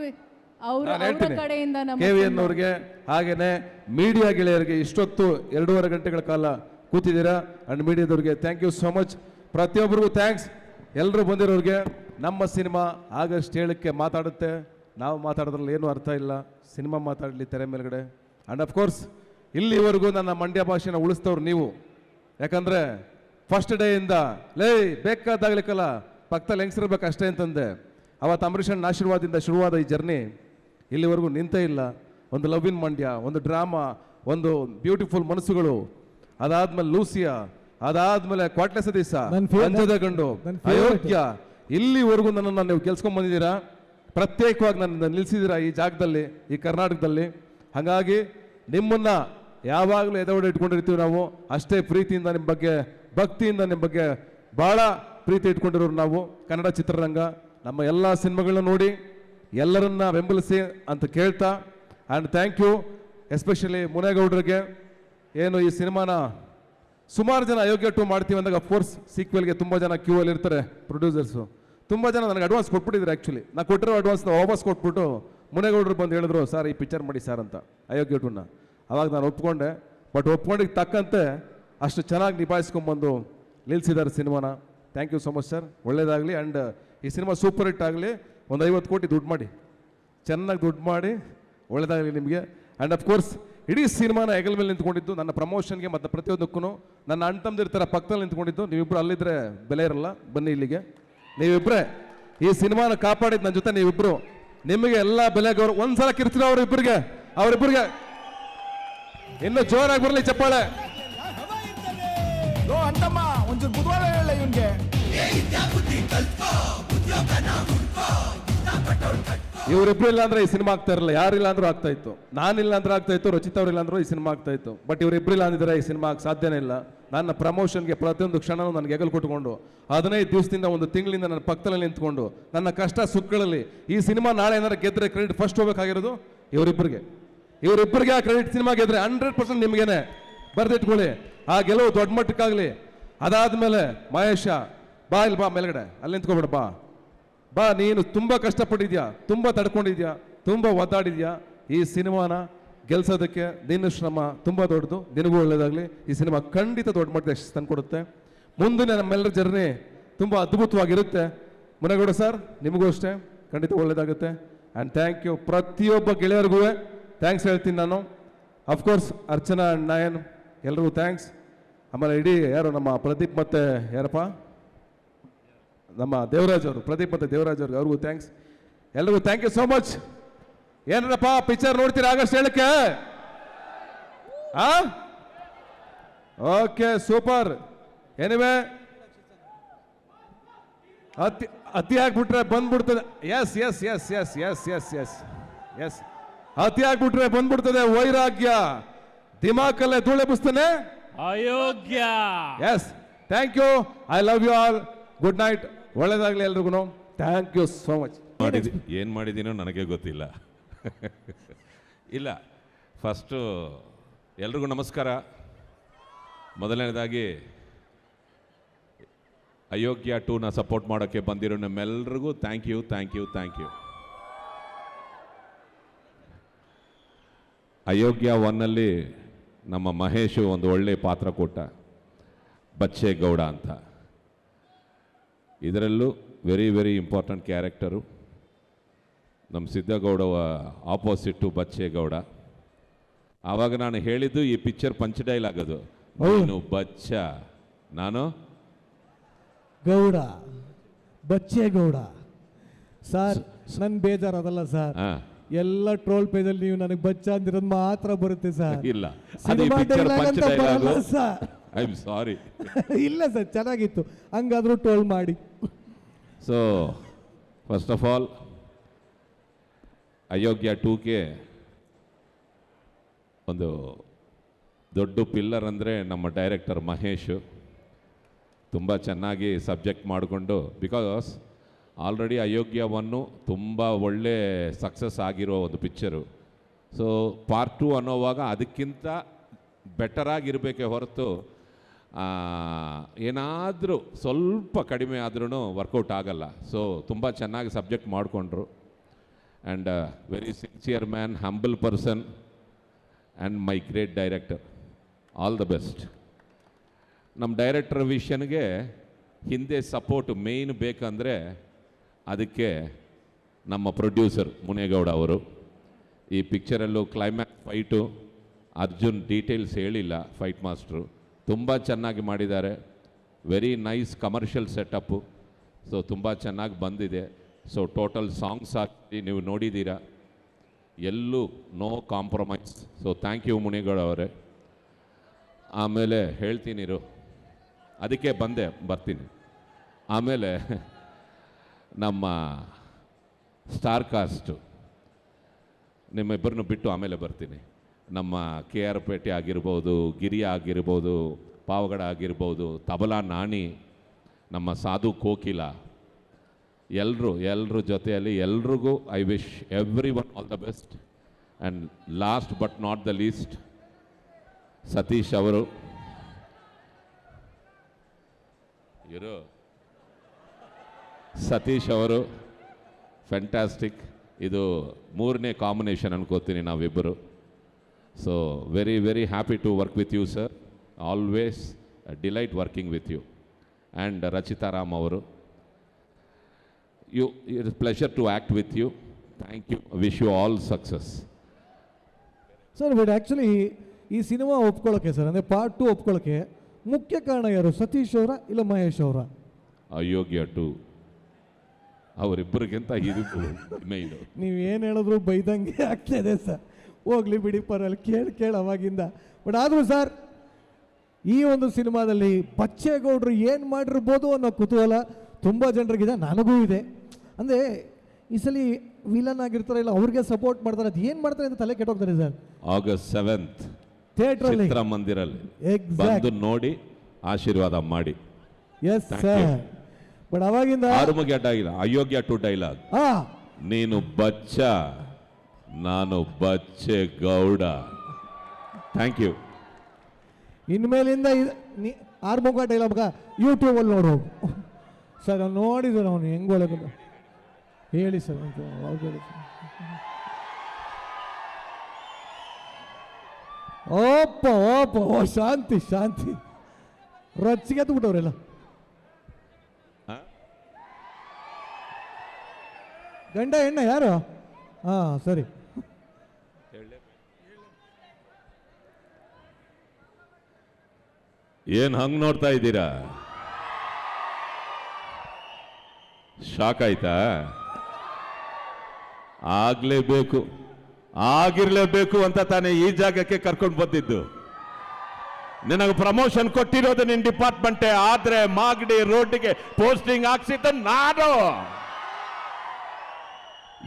ಅವ್ರ ನಾನು ಹೇಳ್ತೀನಿ. ಕಡೆಯಿಂದ KVN ಅವ್ರಿಗೆ ಹಾಗೇನೆ ಮೀಡಿಯಾ ಗೆಳೆಯರಿಗೆ ಇಷ್ಟೊತ್ತು 2.5 ಗಂಟೆಗಳ ಕಾಲ ಕೂತಿದ್ದೀರಾ ಅಂಡ್ ಮೀಡಿಯಾದವ್ರಿಗೆ ಥ್ಯಾಂಕ್ ಯು ಸೋ ಮಚ್. ಪ್ರತಿಯೊಬ್ಬರಿಗೂ ಥ್ಯಾಂಕ್ಸ್. ಎಲ್ಲರೂ ಬಂದಿರೋರಿಗೆ. ನಮ್ಮ ಸಿನಿಮಾ ಆಗಸ್ಟ್ 7ಕ್ಕೆ ಮಾತಾಡುತ್ತೆ. ನಾವು ಮಾತಾಡೋದ್ರಲ್ಲಿ ಏನೂ ಅರ್ಥ ಇಲ್ಲ. ಸಿನಿಮಾ ಮಾತಾಡಲಿ ತೆರೆ ಮೇಲ್ಗಡೆ. ಆ್ಯಂಡ್ ಅಫ್ಕೋರ್ಸ್ ಇಲ್ಲಿವರೆಗೂ ನನ್ನ ಮಂಡ್ಯ ಭಾಷೆನ ಉಳಿಸ್ತವ್ರು ನೀವು. ಯಾಕಂದರೆ ಫಸ್ಟ್ ಡೇಯಿಂದ ಬೇಕಾದಾಗ್ಲಿಕ್ಕಲ್ಲ ಪಕ್ಕದಲ್ಲಿ ಹೆಂಗಸಿರ್ಬೇಕು ಅಷ್ಟೇ ಅಂತಂದೆ. ಅವತ್ತು ಅಂಬರೀಷಣ್ಣ ಆಶೀರ್ವಾದದಿಂದ ಶುರುವಾದ ಈ ಜರ್ನಿ ಇಲ್ಲಿವರೆಗೂ ನಿಂತೇ ಇಲ್ಲ. ಒಂದು ಲವ್ ಇನ್ ಮಂಡ್ಯ, ಒಂದು ಡ್ರಾಮಾ, ಒಂದು ಬ್ಯೂಟಿಫುಲ್ ಮನಸ್ಸುಗಳು, ಅದಾದ್ಮೇಲೆ ಲೂಸಿಯಾ, ಅದಾದ್ಮೇಲೆ ಕ್ವಾಟ್ಲೆ ಸದೀಸ, ಅಂಜದ ಗಂಡು, ಅಯೋಗ್ಯ, ಇಲ್ಲಿವರೆಗೂ ನನ್ನನ್ನು ನೀವು ಗೆಲ್ಸ್ಕೊಂಡ್ ಬಂದಿದ್ದೀರಾ. ಪ್ರತ್ಯೇಕವಾಗಿ ನನ್ನ ನಿಲ್ಲಿಸಿದ್ದೀರಾ ಈ ಜಾಗದಲ್ಲಿ, ಈ ಕರ್ನಾಟಕದಲ್ಲಿ. ಹಾಗಾಗಿ ನಿಮ್ಮನ್ನ ಯಾವಾಗಲೂ ಎದೆವಡೆ ಇಟ್ಕೊಂಡಿರ್ತೀವಿ ನಾವು. ಅಷ್ಟೇ ಪ್ರೀತಿಯಿಂದ ನಿಮ್ಮ ಬಗ್ಗೆ, ಭಕ್ತಿಯಿಂದ ನಿಮ್ಮ ಬಗ್ಗೆ ಭಾಳ ಪ್ರೀತಿ ಇಟ್ಕೊಂಡಿರೋರು ನಾವು. ಕನ್ನಡ ಚಿತ್ರರಂಗ ನಮ್ಮ ಎಲ್ಲ ಸಿನಿಮಾಗಳನ್ನ ನೋಡಿ ಎಲ್ಲರನ್ನ ಬೆಂಬಲಿಸಿ ಅಂತ ಕೇಳ್ತಾ, ಆ್ಯಂಡ್ ಥ್ಯಾಂಕ್ ಯು ಎಸ್ಪೆಷಲಿ ಮುನೇಗೌಡರಿಗೆ. ಏನು ಈ ಸಿನಿಮಾನ ಸುಮಾರು ಜನ ಅಯೋಗ್ಯ 2 ಮಾಡ್ತೀವಿ ಅಂದಾಗ ಅಫ್ಕೋರ್ಸ್ ಸೀಕ್ವೆಲ್ಗೆ ತುಂಬ ಜನ ಕ್ಯೂ ಅಲ್ಲಿ ಇರ್ತಾರೆ. ಪ್ರೊಡ್ಯೂಸರ್ಸು ತುಂಬ ಜನ ನನಗೆ ಅಡ್ವಾನ್ಸ್ ಕೊಟ್ಬಿಟ್ಟಿದ್ರು. ಆ್ಯಕ್ಚುಲಿ ನಾನು ಕೊಟ್ಟಿರೋ ಅಡ್ವಾನ್ಸ್ನ ವಾಪಸ್ ಕೊಟ್ಬಿಟ್ಟು ಮುನೇಗೌಡರು ಬಂದು ಹೇಳಿದ್ರು, ಸರ್ ಈ ಪಿಕ್ಚರ್ ಮಾಡಿ ಸರ್ ಅಂತ ಅಯೋಗ್ಯ 2ನ. ಅವಾಗ ನಾನು ಒಪ್ಕೊಂಡೆ. ಬಟ್ ಒಪ್ಕೊಂಡಿಗೆ ತಕ್ಕಂತೆ ಅಷ್ಟು ಚೆನ್ನಾಗಿ ನಿಭಾಯಿಸ್ಕೊಂಡ್ಬಂದು ನಿಲ್ಲಿಸಿದ್ದಾರೆ ಸಿನಿಮಾನ. Thank you so much sir. ಒಳ್ಳೇದಾಗಲಿ. ಆ್ಯಂಡ್ ಈ ಸಿನಿಮಾ ಸೂಪರ್ ಹಿಟ್ ಆಗಲಿ. ಒಂದು 50 ಕೋಟಿ ದುಡ್ಡು ಮಾಡಿ, ಚೆನ್ನಾಗಿ ದುಡ್ಡು ಮಾಡಿ, ಒಳ್ಳೇದಾಗಲಿ ನಿಮಗೆ. ಆ್ಯಂಡ್ ಅಫ್ಕೋರ್ಸ್ ಇಡೀ ಸಿನಿಮಾನ ಹೆಗಲ ಮೇಲೆ ನಿಂತ್ಕೊಂಡಿದ್ದು ನನ್ನ ಪ್ರಮೋಷನ್ಗೆ ಮತ್ತು ಪ್ರತಿಯೊಂದಕ್ಕೂ ನನ್ನ ಅಣ್ಣ ತಮ್ಮದಿರ ಥರ ಪಕ್ಕದಲ್ಲಿ ನಿಂತ್ಕೊಂಡಿದ್ದು. ನೀವಿಬ್ಬರು ಅಲ್ಲಿದ್ದರೆ ಬೆಲೆ ಇರಲ್ಲ. ಬನ್ನಿ ಇಲ್ಲಿಗೆ. ನೀವಿಬ್ಬರೇ ಈ ಸಿನಿಮಾನ ಕಾಪಾಡಿದ್ದು ನನ್ನ ಜೊತೆ ನೀವಿಬ್ಬರು. ನಿಮಗೆ ಎಲ್ಲ ಬೆಲೆ ಗೌರವ. ಒಂದ್ಸಲ ಕಿರ್ತೀರ ಅವರಿಬ್ಬರಿಗೆ ಇನ್ನು ಜೋರಾಗಿ ಬರಲಿ ಚಪ್ಪಾಳೆ. ಅಂತಮ್ಮ ಒಂಚೂರು ಬುಧವಾರ ಹೇಳ ಇವನ್ಗೆ. ಇವರಿಬ್ರು ಇಲ್ಲ ಅಂದ್ರೆ ಈ ಸಿನಿಮಾ ಆಗ್ತಾ ಇರಲಿಲ್ಲ. ಯಾರಿಲ್ಲ ಅಂದ್ರೂ ಆಗ್ತಾ ಇತ್ತು. ನಾನಿಲ್ಲ ಅಂದ್ರೆ ಆಗ್ತಾ ಇತ್ತು. ರಚಿತಾ ಅವ್ರಿಲ್ಲ ಅಂದ್ರೂ ಈ ಸಿನಿಮಾ ಆಗ್ತಾ ಇತ್ತು. ಬಟ್ ಇವರಿಬ್ರಿಲ್ಲ ಅಂದಿದ್ರೆ ಈ ಸಿನಿಮಾ ಸಾಧ್ಯನೇ ಇಲ್ಲ. ನನ್ನ ಪ್ರಮೋಷನ್ಗೆ ಪ್ರತಿಯೊಂದು ಕ್ಷಣನೂ ನನಗೆ ಹೆಗಲು ಕೊಟ್ಟುಕೊಂಡು 15 ದಿವಸದಿಂದ, ಒಂದು ತಿಂಗಳಿಂದ ನನ್ನ ಪಕ್ಕದಲ್ಲಿ ನಿಂತ್ಕೊಂಡು ನನ್ನ ಕಷ್ಟ ಸುಖಗಳಲ್ಲಿ ಈ ಸಿನಿಮಾ ನಾಳೆ ಏನಾರು ಗೆದ್ರೆ ಕ್ರೆಡಿಟ್ ಫಸ್ಟ್ ಹೋಗ್ಬೇಕಾಗಿರೋದು ಇವರಿಬ್ಬರಿಗೆ. ಆ ಕ್ರೆಡಿಟ್ ಸಿನಿಮಾ ಗೆದ್ರೆ 100% ನಿಮಗೇನೆ. ಬರೆದಿಟ್ಕೊಳ್ಳಿ. ಆ ಗೆಲುವು ದೊಡ್ಡ ಮಟ್ಟಕ್ಕಾಗಲಿ. ಅದಾದ್ಮೇಲೆ ಮಹೇಶ ಬಾ, ಇಲ್ಲಿ ಬಾ, ಮೇಲ್ಗಡೆ ಅಲ್ಲಿ ನಿಂತ್ಕೊಬೇಡ, ಬಾ. ನೀನು ತುಂಬ ಕಷ್ಟಪಟ್ಟಿದ್ಯಾ, ತುಂಬ ತಡ್ಕೊಂಡಿದ್ಯಾ, ತುಂಬ ಒದ್ದಾಡಿದ್ಯಾ. ಈ ಸಿನಿಮಾನ ಗೆಲ್ಸೋದಕ್ಕೆ ನಿನ್ನ ಶ್ರಮ ತುಂಬ ದೊಡ್ಡದು. ನಿನಗೂ ಒಳ್ಳೇದಾಗಲಿ. ಈ ಸಿನಿಮಾ ಖಂಡಿತ ದೊಡ್ಡ ಮಟ್ಟದ ಯಶಸ್ಸು ತಂದುಕೊಡುತ್ತೆ. ಮುಂದಿನ ನಮ್ಮೆಲ್ಲರ ಜರ್ನಿ ತುಂಬ ಅದ್ಭುತವಾಗಿರುತ್ತೆ. ಮುನೇಗೌಡ ಸರ್ ನಿಮಗೂ ಅಷ್ಟೇ ಖಂಡಿತ ಒಳ್ಳೇದಾಗುತ್ತೆ. And thank you. ಪ್ರತಿಯೊಬ್ಬ ಗೆಳೆಯರಿಗೂ ಥ್ಯಾಂಕ್ಸ್ ಹೇಳ್ತೀನಿ ನಾನು. ಅಫ್ಕೋರ್ಸ್ ಅರ್ಚನಾ ಆ್ಯಂಡ್ ನಯನ್ ಎಲ್ರಿಗೂ ಥ್ಯಾಂಕ್ಸ್. ಆಮೇಲೆ ಇಡೀ ಯಾರು ನಮ್ಮ ಪ್ರದೀಪ್ ಮತ್ತು ಯಾರಪ್ಪ ನಮ್ಮ ದೇವರಾಜ್ ಅವರು, ಪ್ರದೀಪ್ ಮತ್ತು ದೇವರಾಜ್ ಅವ್ರಿಗೆ, ಅವ್ರಿಗೂ ಥ್ಯಾಂಕ್ಸ್. ಎಲ್ರಿಗೂ ಥ್ಯಾಂಕ್ ಯು ಸೋ ಮಚ್. ಏನಪ್ಪ ಪಿಕ್ಚರ್ ನೋಡ್ತೀರಾ ಆಗಸ್ಟ್ 7ಕ್ಕೆ? Okay, super. ಎನಿವೆ ಅತಿ ಆಗ್ಬಿಟ್ರೆ ಬಂದ್ಬಿಡ್ತದೆ. Yes yes yes yes yes yes yes yes ಅತಿ ಆಗ್ಬಿಟ್ರೆ ಬಂದ್ಬಿಡ್ತದೆ ವೈರಾಗ್ಯ. ದಿಮಾಕಲ್ಲೇ ಧೂಳೆಬ್ಬಿಸ್ತಾನೆ ಅಯೋಗ್ಯ. Yes, thank you. I love you all. Good night. ಒಳ್ಳೇದಾಗಲಿ ಎಲ್ರಿಗೂ. Thank you so much. ಏನು ಮಾಡಿದ್ದೀನೋ ನನಗೆ ಗೊತ್ತಿಲ್ಲ. ಇಲ್ಲ, ಫಸ್ಟು ಎಲ್ರಿಗೂ ನಮಸ್ಕಾರ. ಮೊದಲನೇದಾಗಿ ಅಯೋಗ್ಯ 2ನ ಸಪೋರ್ಟ್ ಮಾಡೋಕ್ಕೆ ಬಂದಿರೋ ನಮ್ಮೆಲ್ರಿಗೂ ಥ್ಯಾಂಕ್ ಯು. ಅಯೋಗ್ಯ 1ನಲ್ಲಿ ನಮ್ಮ ಮಹೇಶು ಒಂದು ಒಳ್ಳೆ ಪಾತ್ರ ಕೊಟ್ಟ, ಬಚ್ಚೇಗೌಡ ಅಂತ. ಇದರಲ್ಲೂ ವೆರಿ ವೆರಿ ಇಂಪಾರ್ಟೆಂಟ್ ಕ್ಯಾರೆಕ್ಟರು. ನಮ್ಮ ಸಿದ್ದಗೌಡ ಆಪೋಸಿಟ್ಟು ಬಚ್ಚೇಗೌಡ. ಆವಾಗ ನಾನು ಹೇಳಿದ್ದು ಈ ಪಿಕ್ಚರ್ ಪಂಚ್ ಡೈಲಾಗ್ ಅದು. ನೀನು ಬಚ್ಚ, ನಾನು ಗೌಡ, ಬಚ್ಚೇಗೌಡ. ಸರ್ ನನ್ನ ಬೇಜಾರು ಅದಲ್ಲ ಸರ್. ಎಲ್ಲ ಟ್ರೋಲ್ ಪೇಜಲ್ಲಿ ನೀವು ನನಗೆ ಬಚ್ಚ ಅಂದಿರೋದು ಮಾತ್ರ ಬರುತ್ತೆ ಸರ್. ಇಲ್ಲ, ಅದು ಈ picture punch dialogue. I am sorry. ಇಲ್ಲ ಸರ್, ಚೆನ್ನಾಗಿತ್ತು. ಹಂಗಾದ್ರೂ ಟ್ರೋಲ್ ಮಾಡಿ. ಸೊ ಫಸ್ಟ್ ಆಫ್ ಆಲ್ ಅಯೋಗ್ಯ 2ಗೆ ಒಂದು ದೊಡ್ಡ ಪಿಲ್ಲರ್ ಅಂದರೆ ನಮ್ಮ ಡೈರೆಕ್ಟರ್ ಮಹೇಶು. ತುಂಬ ಚೆನ್ನಾಗಿ ಸಬ್ಜೆಕ್ಟ್ ಮಾಡಿಕೊಂಡು, ಬಿಕಾಸ್ ಆಲ್ರೆಡಿ ಅಯೋಗ್ಯ 1 ತುಂಬ ಒಳ್ಳೆ ಸಕ್ಸಸ್ ಆಗಿರೋ ಒಂದು ಪಿಕ್ಚರು. ಸೊ ಪಾರ್ಟ್ 2 ಅನ್ನೋವಾಗ ಅದಕ್ಕಿಂತ ಬೆಟರಾಗಿರಬೇಕೇ ಹೊರತು ಏನಾದರೂ ಸ್ವಲ್ಪ ಕಡಿಮೆ ಆದ್ರೂ ವರ್ಕೌಟ್ ಆಗಲ್ಲ. ಸೊ ತುಂಬ ಚೆನ್ನಾಗಿ ಸಬ್ಜೆಕ್ಟ್ ಮಾಡಿಕೊಂಡ್ರು. And very sincere man, humble person and my great director. All the best. ನಮ್ಮ ಡೈರೆಕ್ಟರ್ ವಿಷನ್ಗೆ ಹಿಂದೆ ಸಪೋರ್ಟ್ ಮೇಯ್ನ್ ಬೇಕಂದರೆ ಅದಕ್ಕೆ ನಮ್ಮ ಪ್ರೊಡ್ಯೂಸರ್ ಮುನೇಗೌಡ ಅವರು. ಈ ಪಿಕ್ಚರಲ್ಲೂ ಕ್ಲೈಮ್ಯಾಕ್ಸ್ ಫೈಟು ಅರ್ಜುನ್ ಡೀಟೇಲ್ಸ್ ಹೇಳಿಲ್ಲ, ಫೈಟ್ ಮಾಸ್ಟ್ರು ತುಂಬ ಚೆನ್ನಾಗಿ ಮಾಡಿದ್ದಾರೆ. Very nice commercial setup. So ತುಂಬ ಚೆನ್ನಾಗಿ ಬಂದಿದೆ. ಸೊ ಟೋಟಲ್ ಸಾಂಗ್ಸ್ ಹಾಕಿ ನೀವು ನೋಡಿದ್ದೀರಾ, ಎಲ್ಲೂ no compromise. So thank you Munegowda ಅವರೇ. ಆಮೇಲೆ ಹೇಳ್ತೀನಿರು, ಅದಕ್ಕೆ ಬರ್ತೀನಿ. ಆಮೇಲೆ ನಮ್ಮ ಸ್ಟಾರ್ ಕಾಸ್ಟು ನಿಮ್ಮಿಬ್ಬರನ್ನು ಬಿಟ್ಟು ಆಮೇಲೆ ಬರ್ತೀನಿ. ನಮ್ಮ KR ಪೇಟೆ ಆಗಿರ್ಬೋದು, ಗಿರಿಯ ಆಗಿರ್ಬೋದು, ಪಾವಗಡ ಆಗಿರ್ಬೋದು, ತಬಲಾ ನಾಣಿ, ನಮ್ಮ ಸಾಧು ಕೋಕಿಲ, ಎಲ್ಲರ ಜೊತೆಯಲ್ಲಿ ಎಲ್ರಿಗೂ I wish everyone all the best. And last but not the least Sathish ಅವರು. ಸತೀಶ್ ಅವರು ಫ್ಯಾಂಟಾಸ್ಟಿಕ್. ಇದು 3ನೇ ಕಾಂಬಿನೇಷನ್ ಅನ್ಕೋತೀನಿ ನಾವಿಬ್ಬರು. So very very happy to work with you sir. Always delight working with you. And Rachita Ram ಅವರು, it is pleasure to act with you. Thank you. Wish you all success. Sir but actually ಈ cinema ಒಪ್ಕೊಳ್ಳೋಕ್ಕೆ sir, ಅಂದರೆ part 2 ಒಪ್ಕೊಳ್ಳೋಕ್ಕೆ ಮುಖ್ಯ ಕಾರಣ ಯಾರು, ಸತೀಶ್ ಅವರ ಇಲ್ಲ ಮಹೇಶ್ ಅವರ? ಅಯೋಗ್ಯ 2 ಅವರಿಬ್ಬರಿಗಿಂತ ಇದು ಮೇಯ್ನು. ನೀವು ಏನು ಹೇಳಿದ್ರು ಬೈದಂಗೆ ಆಗ್ತಾಯಿದೆ ಸರ್. ಹೋಗ್ಲಿ ಬಿಡಿ, ಪರವಾಗಿ ಕೇಳಿ ಅವಾಗಿಂದ. ಬಟ್ ಆದರೂ ಸರ್, ಈ ಒಂದು ಸಿನಿಮಾದಲ್ಲಿ ಬಚ್ಚೇಗೌಡರು ಏನು ಮಾಡಿರ್ಬೋದು ಅನ್ನೋ ಕುತೂಹಲ ತುಂಬ ಜನರಿಗಿದೆ, ನನಗೂ ಇದೆ. ಅಂದರೆ ಈ ಸಲ ವಿಲನ್ ಆಗಿರ್ತಾರೆ, ಇಲ್ಲ ಅವ್ರಿಗೆ ಸಪೋರ್ಟ್ ಮಾಡ್ತಾರೆ, ಅದು ಏನು ಮಾಡ್ತಾರೆ ಅಂತ ತಲೆ ಕೆಟ್ಟೋಗ್ತಾರೆ ಸರ್. August 7th ಥಿಯೇಟ್ರಲ್ಲಿ ಚಿತ್ರಮಂದಿರಲ್ಲಿ ಎಕ್ಸಾಕ್ಟ್ ಬಂದು ನೋಡಿ ಆಶೀರ್ವಾದ ಮಾಡಿ. Yes sir. ಬಟ್ ಅವಾಗಿಂದ ಆರುಮುಗಿ ಅಡ್ಡಾಗಿಲ್ಲ, ಅಯೋಗ್ಯ 2 ಡೈಲಾಗ್. ನೀನು ಬಚ್ಚ, ನಾನು ಬಚ್ಚೇಗೌಡ. Thank you. ಇನ್ಮೇಲಿಂದ ಆರ್ಮುಗ ಡೈಲಾಗ್ ಯೂಟ್ಯೂಬಲ್ಲಿ ನೋಡು ಸರ್. ನಾವು ನೋಡಿದ್ರು ಅವನು ಹೆಂಗೆ ಒಳಗೆ ಹೇಳಿ ಸರ್. ಓಪ್ಪ ಓಪ್ಪ ಓ ಶಾಂತಿ ಶಾಂತಿ, ರಚ್ಚಿಗೆ ಎತ್ಬಿಟ್ಟವ್ರೆಲ್ಲ. ಗಂಡ ಹೆಣ್ಣ ಯಾರು? ಹಾಂ ಸರಿ. ಏನ್ ಹಂಗ್ ನೋಡ್ತಾ ಇದ್ದೀರಾ? ಶಾಕ್ ಆಯ್ತಾ? ಆಗ್ಲೇಬೇಕು, ಆಗಿರ್ಲೇಬೇಕು ಅಂತ ತಾನೇ ಈ ಜಾಗಕ್ಕೆ ಕರ್ಕೊಂಡು ಬಂದಿದ್ದು. ನಿನಗೆ ಪ್ರಮೋಷನ್ ಕೊಟ್ಟಿರೋದು ನಿನ್ನ ಡಿಪಾರ್ಟ್ಮೆಂಟೇ, ಆದ್ರೆ ಮಾಗಡಿ ರೋಡ್ಗೆ ಪೋಸ್ಟಿಂಗ್ ಹಾಕ್ಸಿದ್ದ ನಾನು.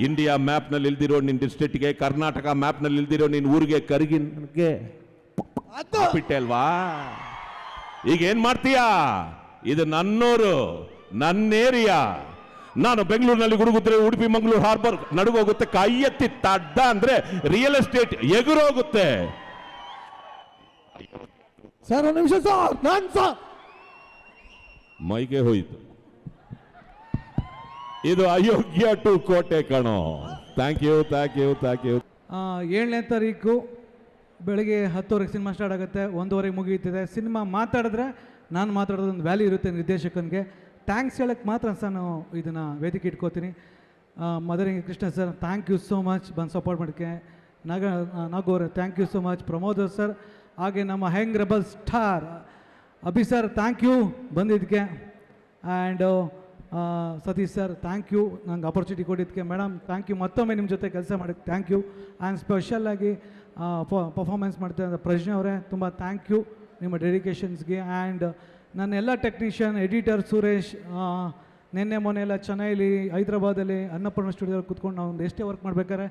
ಇಂಡಿಯಾ ಮ್ಯಾಪ್ನಲ್ಲಿ ಇಲ್ದಿರೋ ನಿನ್ನ ಡಿಸ್ಟ್ರಿಕ್ಟ್ಗೆ, ಕರ್ನಾಟಕ ಮ್ಯಾಪ್ನಲ್ಲಿ ಇಲ್ದಿರೋ ನಿನ್ನ ಊರಿಗೆ, ಕರಿಗಿನ್ಗೆ ಬಿಟ್ಟೆ ಅಲ್ವಾ? ಈಗ ಏನ್ ಮಾಡ್ತೀಯಾ? ಇದು ನನ್ನೂರು, ನನ್ನ ಏರಿಯಾ. ನಾನು ಬೆಂಗಳೂರಿನಲ್ಲಿ ಗುಡುಗುತ್ತರೆ, ಉಡುಪಿ ಮಂಗಳೂರು ಹಾರ್ಬರ್ ನಡುಗೋಗುತ್ತೆ. ಕೈ ಎತ್ತಿ ತಡ್ಡ ಅಂದ್ರೆ ರಿಯಲ್ ಎಸ್ಟೇಟ್ ಎಗುರೋಗುತ್ತೆ. ಸರ್ ಒಂದು ನಿಮಿಷ ಸರ್, ನಾನು ಸರ್ ಮೈಗೆ ಹೋಯ್ತು. ಇದು ಅಯೋಗ್ಯ 2 ಕೋಟೆ ಕಣೋ. Thank you thank you thank you. 7ನೇ ತಾರೀಕು ಬೆಳಗ್ಗೆ 10:00 ಸಿನಿಮಾ ಸ್ಟಾರ್ಟ್ ಆಗುತ್ತೆ, 1:00 ಮುಗಿಯುತ್ತದೆ. ಸಿನಿಮಾ ಮಾತಾಡಿದ್ರೆ ನಾನು ಮಾತಾಡೋದೊಂದು ವ್ಯಾಲ್ಯೂ ಇರುತ್ತೆ ನಿರ್ದೇಶಕನಿಗೆ. ಥ್ಯಾಂಕ್ಸ್ ಹೇಳಕ್ಕೆ ಮಾತ್ರ ನಾನು ಇದನ್ನು ವೇದಿಕೆ ಇಟ್ಕೋತೀನಿ. ಮದರಿಂಗ್ Krishna sir, thank you so much ಬಂದು ಸಪೋರ್ಟ್ ಮಾಡೋಕ್ಕೆ. ನಾಗೋರ್ thank you so much. Pramod sir, ಹಾಗೆ ನಮ್ಮ ಹೆಂಗ್ rebel star Abhi sir, thank you ಬಂದಿದ್ದಕ್ಕೆ. And Sathish sir, thank you ನಂಗೆ ಅಪರ್ಚುನಿಟಿ ಕೊಟ್ಟಿದ್ದಕ್ಕೆ. ಮೇಡಮ್ ಥ್ಯಾಂಕ್ ಯು, ಮತ್ತೊಮ್ಮೆ ನಿಮ್ಮ ಜೊತೆ ಕೆಲಸ ಮಾಡೋಕ್ಕೆ ಥ್ಯಾಂಕ್ ಯು. ಆ್ಯಂಡ್ ಸ್ಪೆಷಲ್ಲಾಗಿ ಪರ್ಫಾರ್ಮೆನ್ಸ್ ಮಾಡ್ತಾ ಪ್ರಜ್ಞೆ ಅವರೇ, ತುಂಬ ಥ್ಯಾಂಕ್ ಯು ನಿಮ್ಮ ಡೆಡಿಕೇಶನ್ಸ್ಗೆ. ಆ್ಯಂಡ್ ನನ್ನ ಎಲ್ಲ ಟೆಕ್ನಿಷಿಯನ್, ಎಡಿಟರ್ ಸುರೇಶ್, ನಿನ್ನೆ ಮೊನ್ನೆ ಎಲ್ಲ ಚೆನ್ನೈಲಿ, ಹೈದ್ರಾಬಾದಲ್ಲಿ ಅನ್ನಪೂರ್ಣ ಸ್ಟುಡಿಯೋದಲ್ಲಿ ಕೂತ್ಕೊಂಡು ನಾವು ಒಂದು ಎಷ್ಟೇ ವರ್ಕ್ ಮಾಡಬೇಕಾದ್ರೆ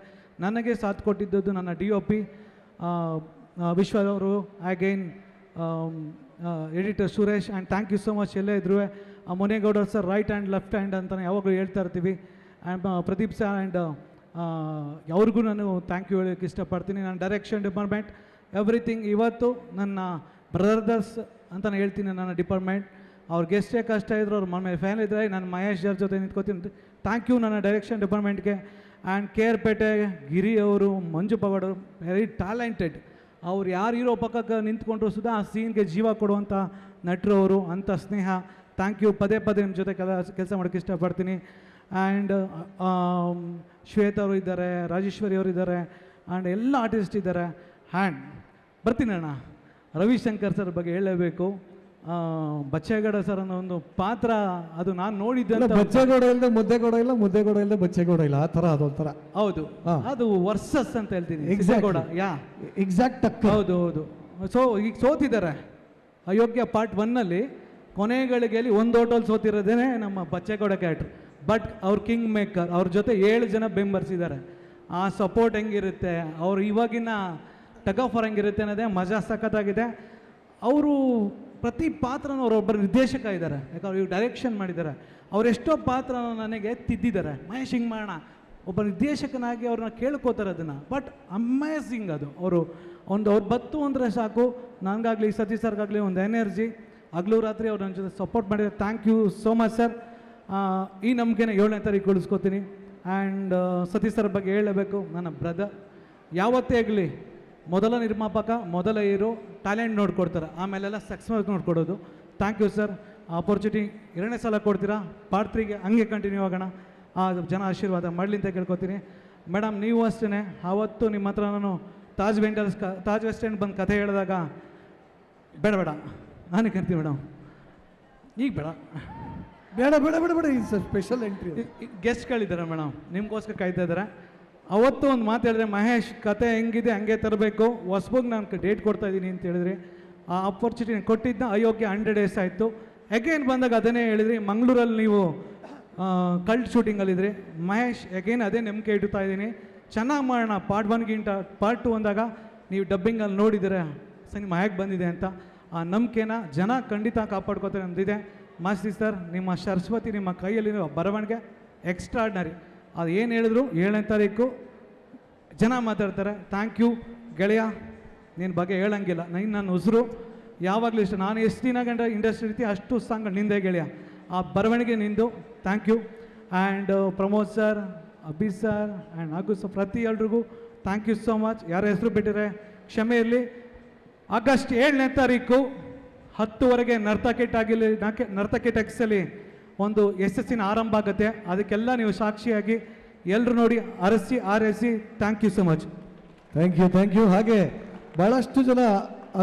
ನನಗೆ ಸಾಥ್ ಕೊಟ್ಟಿದ್ದದ್ದು ನನ್ನ DOP ವಿಶ್ವ ಅವರು, again editor Suresh. And thank you so much. ಎಲ್ಲೇ ಇದ್ರು Munegowda sir, right hand left hand ಅಂತಲೇ ಯಾವಾಗಲೂ ಹೇಳ್ತಾ ಇರ್ತೀವಿ. ಆ್ಯಂಡ್ ಪ್ರದೀಪ್ ಸರ್ ಆ್ಯಂಡ್ ಅವ್ರಿಗೂ ನಾನು ಥ್ಯಾಂಕ್ ಯು ಹೇಳೋಕ್ಕೆ ಇಷ್ಟಪಡ್ತೀನಿ. ನನ್ನ ಡೈರೆಕ್ಷನ್ ಡಿಪಾರ್ಟ್ಮೆಂಟ್, ಎವ್ರಿಥಿಂಗ್. ಇವತ್ತು ನನ್ನ ಬ್ರದರ್ಸ್ ಅಂತ ನಾನು ಹೇಳ್ತೀನಿ. ನನ್ನ ಡಿಪಾರ್ಟ್ಮೆಂಟ್ ಅವ್ರಿಗೆ ಎಷ್ಟೇ ಕಷ್ಟ ಇದ್ರು ಅವ್ರ ಮೇಲೆ ಫ್ಯಾನ್ ಇದ್ದರೆ ನಾನು ಮಹೇಶ್ ಅವ್ರ ಜೊತೆ ನಿಂತ್ಕೋತೀನಿ. ಥ್ಯಾಂಕ್ ಯು ನನ್ನ ಡೈರೆಕ್ಷನ್ ಡಿಪಾರ್ಟ್ಮೆಂಟ್ಗೆ. ಆ್ಯಂಡ್ KR-ಪೇಟೆ ಗಿರಿ ಅವರು, ಮಂಜು ಪವಾಡ್ ಅವರು ವೆರಿ ಟ್ಯಾಲೆಂಟೆಡ್. ಅವ್ರು ಯಾರು ಹೀರೋ ಪಕ್ಕಕ್ಕೆ ನಿಂತ್ಕೊಂಡ್ರು ಸುಧಾ ಆ ಸೀನ್ಗೆ ಜೀವ ಕೊಡುವಂಥ ನಟರು ಅವರು. ಅಂಥ ಸ್ನೇಹ, ಥ್ಯಾಂಕ್ ಯು. ಪದೇ ಪದೇ ನಿಮ್ಮ ಜೊತೆ ಕೆಲಸ ಮಾಡೋಕ್ಕೆ ಇಷ್ಟಪಡ್ತೀನಿ. ಆ್ಯಂಡ್ ಶ್ವೇತಾ ಅವರು ಇದ್ದಾರೆ, ರಾಜೇಶ್ವರಿ ಅವರು ಇದ್ದಾರೆ, ಆ್ಯಂಡ್ ಎಲ್ಲ ಆರ್ಟಿಸ್ಟ್ ಇದ್ದಾರೆ. ಹ್ಯಾಂಡ್ ಬರ್ತೀನಿ ಅಣ್ಣ. ರವಿಶಂಕರ್ ಸರ್ ಬಗ್ಗೆ ಹೇಳಲೇಬೇಕು. ಬಚ್ಚೇಗೌಡ ಸರ್ ಅನ್ನೋ ಒಂದು ಪಾತ್ರ, ಅದು ನಾನು ನೋಡಿದ್ದೆ ಅಂತ. ಬಚ್ಚೇಗೌಡ ಇಲ್ಲದೆ ಮುದ್ದೆಗೌಡ ಇಲ್ಲ, ಮುದ್ದೆಗೌಡ ಇಲ್ಲದೆ ಬಚ್ಚೇಗೌಡ ಇಲ್ಲ, ಆ ಥರ ಅದೊಂಥರ. ಹೌದು, ಹಾ. ಅದು ವರ್ಸಸ್ ಅಂತ ಹೇಳ್ತೀನಿ. Exactly. ಗೌಡ ಯಾ ಎಕ್ಸಾಕ್ಟ್ ಟಕ್. ಹೌದು ಹೌದು. ಸೊ ಈಗ ಸೋತಿದ್ದಾರೆ ಅಯೋಗ್ಯ ಪಾರ್ಟ್ 1ನಲ್ಲಿ. ಕೊನೆಗಳಿಗೆಯಲ್ಲಿ ಒಂದು ಹೋಟೆಲ್ ಸೋತಿರೋದೇ ನಮ್ಮ ಬಚ್ಚೇಗೌಡ ಕ್ಯಾರೆಕ್ಟರ್. ಬಟ್ ಅವ್ರ ಕಿಂಗ್ ಮೇಕರ್, ಅವ್ರ ಜೊತೆ 7 ಜನ ಬೆಂಬಲಿಸಿದ್ದಾರೆ. ಆ ಸಪೋರ್ಟ್ ಹೆಂಗಿರುತ್ತೆ, ಅವ್ರು ಇವಾಗಿನ ಟಗ್ ಆಫರ್ ಹೆಂಗಿರುತ್ತೆ ಅನ್ನೋದೇ ಮಜಾ ಸಖತ್ತಾಗಿದೆ. ಅವರು ಪ್ರತಿ ಪಾತ್ರನೂ ಅವರೊಬ್ಬರು ನಿರ್ದೇಶಕ ಇದ್ದಾರೆ, ಯಾಕಂದ್ರೆ ಇವ್ರು ಡೈರೆಕ್ಷನ್ ಮಾಡಿದ್ದಾರೆ. ಅವರೆಷ್ಟೋ ಪಾತ್ರ ನನಗೆ ತಿದ್ದಿದ್ದಾರೆ. ಮಹೇಶ್ ಹಿಂಗೆ ಮಾಡೋಣ, ಒಬ್ಬ ನಿರ್ದೇಶಕನಾಗಿ ಅವ್ರನ್ನ ಕೇಳ್ಕೋತಾರೆ ಅದನ್ನು. ಬಟ್ ಅಮೇಝಿಂಗ್ ಅದು. ಅವರು ಅವ್ರು ಬತ್ತು ಅಂದರೆ ಸಾಕು, ನನಗಾಗಲಿ ಸತೀಶ್ ಸರ್ಗಾಗಲಿ ಒಂದು ಎನರ್ಜಿ. ಹಗಲು ರಾತ್ರಿ ಅವ್ರು ನನ್ನ ಜೊತೆ ಸಪೋರ್ಟ್ ಮಾಡಿದ್ದಾರೆ. Thank you so much sir. ಈ ನಂಬಿಕೆನ 7ನೇ ತಾರೀಕು ಉಳಿಸ್ಕೋತೀನಿ. ಆ್ಯಂಡ್ ಸತೀಶ್ ಸರ್ ಬಗ್ಗೆ ಹೇಳಬೇಕು, ನನ್ನ ಬ್ರದರ್. ಯಾವತ್ತೇ ಆಗಲಿ ಮೊದಲ ನಿರ್ಮಾಪಕ, ಮೊದಲ ಹೀರೋ, ಟ್ಯಾಲೆಂಟ್ ನೋಡ್ಕೊಡ್ತಾರೆ, ಆಮೇಲೆಲ್ಲ ಸಕ್ಸಸ್ ನೋಡ್ಕೊಡೋದು. Thank you sir. ಆಪರ್ಚುನಿಟಿ 2ನೇ ಸಲ ಕೊಡ್ತೀರಾ. ಪಾರ್ಟ್ 3ಗೆ ಹಂಗೆ ಕಂಟಿನ್ಯೂ ಆಗೋಣ. ಆ ಜನ ಆಶೀರ್ವಾದ ಮಾಡಲಿ ಅಂತ ಕೇಳ್ಕೊತೀನಿ. ಮೇಡಮ್ ನೀವು ಅಷ್ಟೇ, ಆವತ್ತು ನಿಮ್ಮ ಹತ್ರ ನಾನು ತಾಜ್ ವೆಸ್ಟ್ ಎಂಡ್ ಬಂದು ಕಥೆ ಹೇಳಿದಾಗ ಬೇಡ ನಾನೇ ಕರಿತೀನಿ ಮೇಡಮ್, ಈಗ ಬೇಡ ಬೇಡ ಬೇಡ ಬೇಡ ಬೇಡ, ಇದು ಸ್ಪೆಷಲ್ ಎಂಟ್ರಿ. ಗೆಸ್ಟ್ಗಳಿದ್ದಾರೆ ಮೇಡಮ್, ನಿಮಗೋಸ್ಕರ ಕಾಯ್ತಾ ಇದ್ದಾರೆ. ಅವತ್ತು ಒಂದು ಮಾತು ಹೇಳಿದ್ರೆ, ಮಹೇಶ್ ಕತೆ ಹೆಂಗಿದೆ ಹಂಗೆ ತರಬೇಕು, ಹೊಸಬಾಗಿ ನಾನು ಡೇಟ್ ಕೊಡ್ತಾ ಇದ್ದೀನಿ ಅಂತ ಹೇಳಿದ್ರಿ. ಆ ಅಪರ್ಚುನಿಟಿ ಕೊಟ್ಟಿದ್ದ ಅಯೋಗ್ಯ 100 days ಆಯಿತು. ಅಗೇನ್ ಬಂದಾಗ ಅದನ್ನೇ ಹೇಳಿದ್ರಿ. ಮಂಗಳೂರಲ್ಲಿ ನೀವು ಕಲ್ಟ್ ಶೂಟಿಂಗಲ್ಲಿದ್ರಿ. ಮಹೇಶ್ ಅಗೇನ್ ಅದೇ ನಂಬಿಕೆ ಇಡ್ತಾ ಇದ್ದೀನಿ, ಚೆನ್ನಾಗಿ ಮಾಡೋಣ. ಪಾರ್ಟ್ 1ಗಿಂತ ಪಾರ್ಟ್ 2 ಅಂದಾಗ ನೀವು ಡಬ್ಬಿಂಗಲ್ಲಿ ನೋಡಿದರೆ ಸಿನಿಮಾ ಹೇಗೆ ಬಂದಿದೆ ಅಂತ. ಆ ನಂಬಿಕೆನ ಜನ ಖಂಡಿತ ಕಾಪಾಡ್ಕೋತಾರೆ ಅಂದಿದೆ. ಮಾಸ್ತಿ ಸರ್, ನಿಮ್ಮ ಸರಸ್ವತಿ ನಿಮ್ಮ ಕೈಯಲ್ಲಿರೋ ಬರವಣಿಗೆ ಎಕ್ಸ್ಟ್ರಾರ್ಡ್ನರಿ. ಅದು ಏನು ಹೇಳಿದ್ರು 7ನೇ ತಾರೀಕು ಜನ ಮಾತಾಡ್ತಾರೆ. ಥ್ಯಾಂಕ್ ಯು ಗೆಳೆಯ, ನಿನ್ನ ಬಗ್ಗೆ ಹೇಳಂಗಿಲ್ಲ. ನನ್ನ ಉಸಿರು ಯಾವಾಗಲೂ ಇಷ್ಟ. ನಾನು ಎಷ್ಟು ದಿನ ಗಂಟ ಇಂಡಸ್ಟ್ರಿ ಇರ್ತೀವಿ ಅಷ್ಟು ಸಾಂಗ್ ನಿಂದೆ ಗೆಳೆಯ. ಆ ಬರವಣಿಗೆ ನಿಂದು. Thank you. And Pramod sir, Abhi sir and ಹಾಗೂ ಪ್ರತಿ ಎಲ್ರಿಗೂ ಥ್ಯಾಂಕ್ ಯು ಸೋ ಮಚ್. ಯಾರ ಹೆಸರು ಬಿಟ್ಟಿರೆ ಕ್ಷಮೆ ಇರಲಿ. ಆಗಸ್ಟ್ 7ನೇ ತಾರೀಕು 10:00ವರೆಗೆ ನರ್ತಕಿ ಟೆಕ್ಸಲ್ಲಿ ಒಂದು ಯಶಸ್ಸಿನ ಆರಂಭ ಆಗುತ್ತೆ. ಅದಕ್ಕೆಲ್ಲ ನೀವು ಸಾಕ್ಷಿಯಾಗಿ ಎಲ್ಲರೂ ನೋಡಿ ಆರೈಸಿ. Thank you so much. Thank you. ಹಾಗೆ ಬಹಳಷ್ಟು ಜನ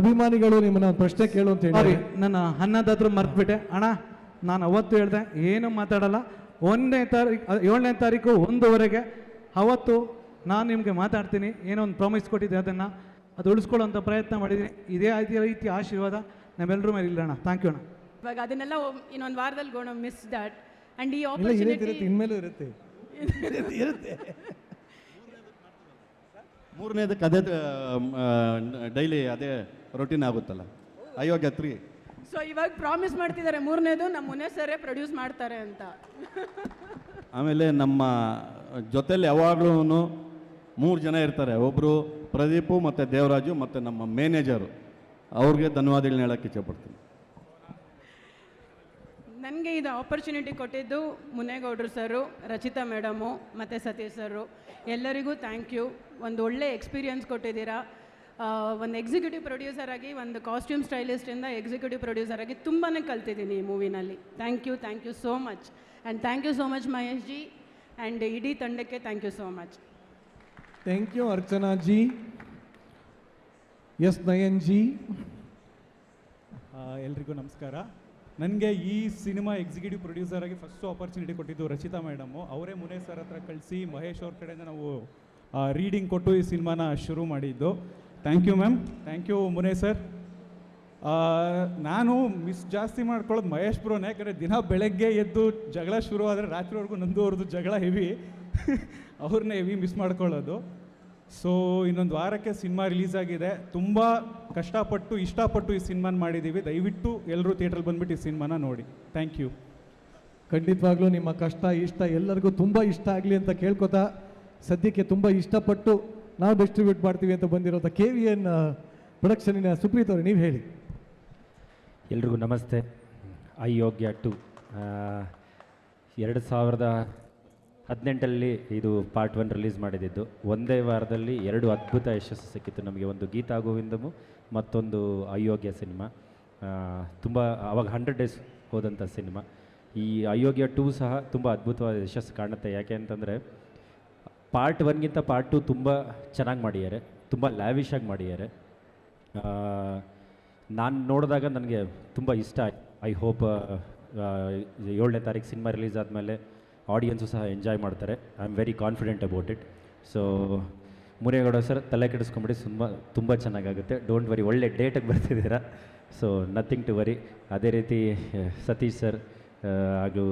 ಅಭಿಮಾನಿಗಳು ನಿಮ್ಮನ್ನ ಪ್ರಶ್ನೆ ಕೇಳು ಅಂತ ಹೇಳಿ. ಸಾರಿ, ನನ್ನ ಅನ್ನದಾದ್ರೂ ಮರ್ತ್ಬಿಟ್ಟೆ ಅಣ್ಣ. ನಾನು ಅವತ್ತು ಹೇಳಿದೆ ಏನು ಮಾತಾಡಲ್ಲ. 7ನೇ ತಾರೀಕು 1:00ವರೆಗೆ ಅವತ್ತು ನಾನು ನಿಮಗೆ ಮಾತಾಡ್ತೀನಿ. ಏನೋ ಒಂದು ಪ್ರಾಮಿಸ್ ಕೊಟ್ಟಿದ್ದೆ, ಅದನ್ನು ಅದು ಉಳಿಸ್ಕೊಳ್ಳೋಂಥ ಪ್ರಯತ್ನ ಮಾಡಿದ್ದೀನಿ. ಇದೇ ರೀತಿ ಆಶೀರ್ವಾದ ನಮ್ಮೆಲ್ಲರೂ ಮೇಲೆ ಇಲ್ಲಣ್ಣ. ಥ್ಯಾಂಕ್ ಯು ಅಣ್ಣ. ಇವಾಗ ಅದನ್ನೆಲ್ಲ ಇನ್ನೊಂದು ವಾರದಲ್ಲಿ ಗೋಣ ಮಿಸ್ ದಟ್. ಆ್ಯಂಡ್ ಈ ಇರುತ್ತೆ, ಆಪರ್ಚುನಿಟಿ ಇನ್ಮೇಲೂ ಇರುತ್ತೆ. ಮೂರನೇದಕ್ಕೆ ಅದೇ ಡೈಲಿ ಅದೇ ರೊಟೀನ್ ಆಗುತ್ತಲ್ಲ, ಅಯೋಗ್ಯ 3. ಸೊ ಇವಾಗ ಪ್ರಾಮಿಸ್ ಮಾಡ್ತಿದ್ದಾರೆ 3ನೇದು ನಮ್ಮ ಮುನೇ ಸರೇ ಪ್ರೊಡ್ಯೂಸ್ ಮಾಡ್ತಾರೆ ಅಂತ. ಆಮೇಲೆ ನಮ್ಮ ಜೊತೆಲಿ ಯಾವಾಗಲೂ 3 ಜನ ಇರ್ತಾರೆ. ಒಬ್ಬರು ಪ್ರದೀಪು ಮತ್ತು ದೇವರಾಜು ಮತ್ತು ನಮ್ಮ ಮ್ಯಾನೇಜರು. ಅವ್ರಿಗೆ ಧನ್ಯವಾದಗಳನ್ನ ಹೇಳೋಕ್ಕೆ ಇಷ್ಟಪಡ್ತೀನಿ. ನನಗೆ ಇದು ಆಪರ್ಚುನಿಟಿ ಕೊಟ್ಟಿದ್ದು ಮುನೇಗೌಡರು ಸರು, ರಚಿತಾ ಮೇಡಮು ಮತ್ತು ಸತೀಶ್ ಸರು, ಎಲ್ಲರಿಗೂ ಥ್ಯಾಂಕ್ ಯು. ಒಂದು ಒಳ್ಳೆ ಎಕ್ಸ್ಪೀರಿಯನ್ಸ್ ಕೊಟ್ಟಿದ್ದೀರಾ. ಒಂದು ಎಕ್ಸಿಕ್ಯೂಟಿವ್ ಪ್ರೊಡ್ಯೂಸರ್ ಆಗಿ, ಒಂದು ಕಾಸ್ಟ್ಯೂಮ್ ಸ್ಟೈಲಿಸ್ಟಿಂದ ಎಕ್ಸಿಕ್ಯೂಟಿವ್ ಪ್ರೊಡ್ಯೂಸರ್ ಆಗಿ ತುಂಬಾ ಕಲ್ತಿದ್ದೀನಿ ಈ ಮೂವಿನಲ್ಲಿ. Thank you so much. And thank you so much Mahesh ji and ಇಡೀ ತಂಡಕ್ಕೆ thank you so much. Thank you Archana ji. ಎಸ್ ನಯನ್ ಜಿ. ಎಲ್ರಿಗೂ ನಮಸ್ಕಾರ. ನನಗೆ ಈ ಸಿನಿಮಾ ಎಕ್ಸಿಕ್ಯೂಟಿವ್ ಪ್ರೊಡ್ಯೂಸರ್ ಆಗಿ ಫಸ್ಟು ಆಪರ್ಚುನಿಟಿ ಕೊಟ್ಟಿದ್ದು ರಚಿತಾ ಮೇಡಮು. ಅವರೇ ಮುನೇ ಸರ್ ಹತ್ರ ಕಳಿಸಿ ಮಹೇಶ್ ಅವ್ರ ಕಡೆಯಿಂದ ನಾವು ರೀಡಿಂಗ್ ಕೊಟ್ಟು ಈ ಸಿನಿಮಾನ ಶುರು ಮಾಡಿದ್ದು. Thank you ma'am. Thank you Mune sir. ನಾನು ಮಿಸ್ ಜಾಸ್ತಿ ಮಾಡ್ಕೊಳ್ಳೋದು ಮಹೇಶ್ ಬ್ರೋನೇ. ಯಾಕಂದರೆ ದಿನ ಬೆಳಗ್ಗೆ ಎದ್ದು ಜಗಳ ಶುರು ಆದರೆ ರಾತ್ರಿವರೆಗೂ ನಂದು ಅವ್ರದ್ದು ಜಗಳ ಹೆವಿ. ಅವ್ರನ್ನೇ ಹೆವಿ ಮಿಸ್ ಮಾಡ್ಕೊಳ್ಳೋದು. ಸೊ ಇನ್ನೊಂದು ವಾರಕ್ಕೆ ಸಿನಿಮಾ ರಿಲೀಸ್ ಆಗಿದೆ. ತುಂಬ ಕಷ್ಟಪಟ್ಟು ಇಷ್ಟಪಟ್ಟು ಈ ಸಿನಿಮಾನ ಮಾಡಿದ್ದೀವಿ. ದಯವಿಟ್ಟು ಎಲ್ಲರೂ ಥಿಯೇಟ್ರಲ್ಲಿ ಬಂದುಬಿಟ್ಟು ಈ ಸಿನಿಮಾನ ನೋಡಿ. Thank you. ಖಂಡಿತವಾಗ್ಲೂ ನಿಮ್ಮ ಕಷ್ಟ ಇಷ್ಟ ಎಲ್ಲರಿಗೂ ತುಂಬ ಇಷ್ಟ ಆಗಲಿ ಅಂತ ಕೇಳ್ಕೊತಾ, ಸದ್ಯಕ್ಕೆ ತುಂಬ ಇಷ್ಟಪಟ್ಟು ನಾವು ಡಿಸ್ಟ್ರಿಬ್ಯೂಟ್ ಮಾಡ್ತೀವಿ ಅಂತ ಬಂದಿರೋಂಥ KVN ಪ್ರೊಡಕ್ಷನಿನ ಸುಪ್ರೀತ್ ಅವರು, ನೀವು ಹೇಳಿ. ಎಲ್ರಿಗೂ ನಮಸ್ತೆ. ಅಯೋಗ್ಯ 2 2018 ಇದು ಪಾರ್ಟ್ 1 ರಿಲೀಸ್ ಮಾಡಿದ್ದು. ಒಂದೇ ವಾರದಲ್ಲಿ 2 ಅದ್ಭುತ ಯಶಸ್ಸು ಸಿಕ್ಕಿತ್ತು ನಮಗೆ. ಒಂದು ಗೀತಾ ಗೋವಿಂದಮು, ಮತ್ತೊಂದು ಅಯೋಗ್ಯ ಸಿನಿಮಾ. ತುಂಬ ಆವಾಗ 100 ಡೇಸ್ ಹೋದಂಥ ಸಿನಿಮಾ. ಈ ಅಯೋಗ್ಯ 2 ಸಹ ತುಂಬ ಅದ್ಭುತವಾದ ಯಶಸ್ಸು ಕಾಣುತ್ತೆ. ಯಾಕೆ ಅಂತಂದರೆ ಪಾರ್ಟ್ 1ಗಿಂತ ಪಾರ್ಟ್ 2 ತುಂಬ ಚೆನ್ನಾಗಿ ಮಾಡಿದ್ದಾರೆ, ತುಂಬ ಲ್ಯಾವಿಶಾಗಿ ಮಾಡಿದ್ದಾರೆ. ನಾನು ನೋಡಿದಾಗ ನನಗೆ ತುಂಬ ಇಷ್ಟ ಆಯ್ತು. ಐ ಹೋಪ್ 7ನೇ ತಾರೀಕು ಸಿನಿಮಾ ರಿಲೀಸ್ ಆದಮೇಲೆ ಆಡಿಯನ್ಸು ಸಹ ಎಂಜಾಯ್ ಮಾಡ್ತಾರೆ. I am very confident about it. So Munegowda sir, ತಲೆ ಕೆಡಿಸ್ಕೊಂಬಿಡಿ, ತುಂಬ ಚೆನ್ನಾಗಾಗುತ್ತೆ. ಡೋಂಟ್ ವರಿ, ಒಳ್ಳೆ ಡೇಟಿಗೆ ಬರ್ತಿದ್ದೀರಾ. So nothing to worry. ಅದೇ ರೀತಿ ಸತೀಶ್ ಸರ್ ಹಾಗೂ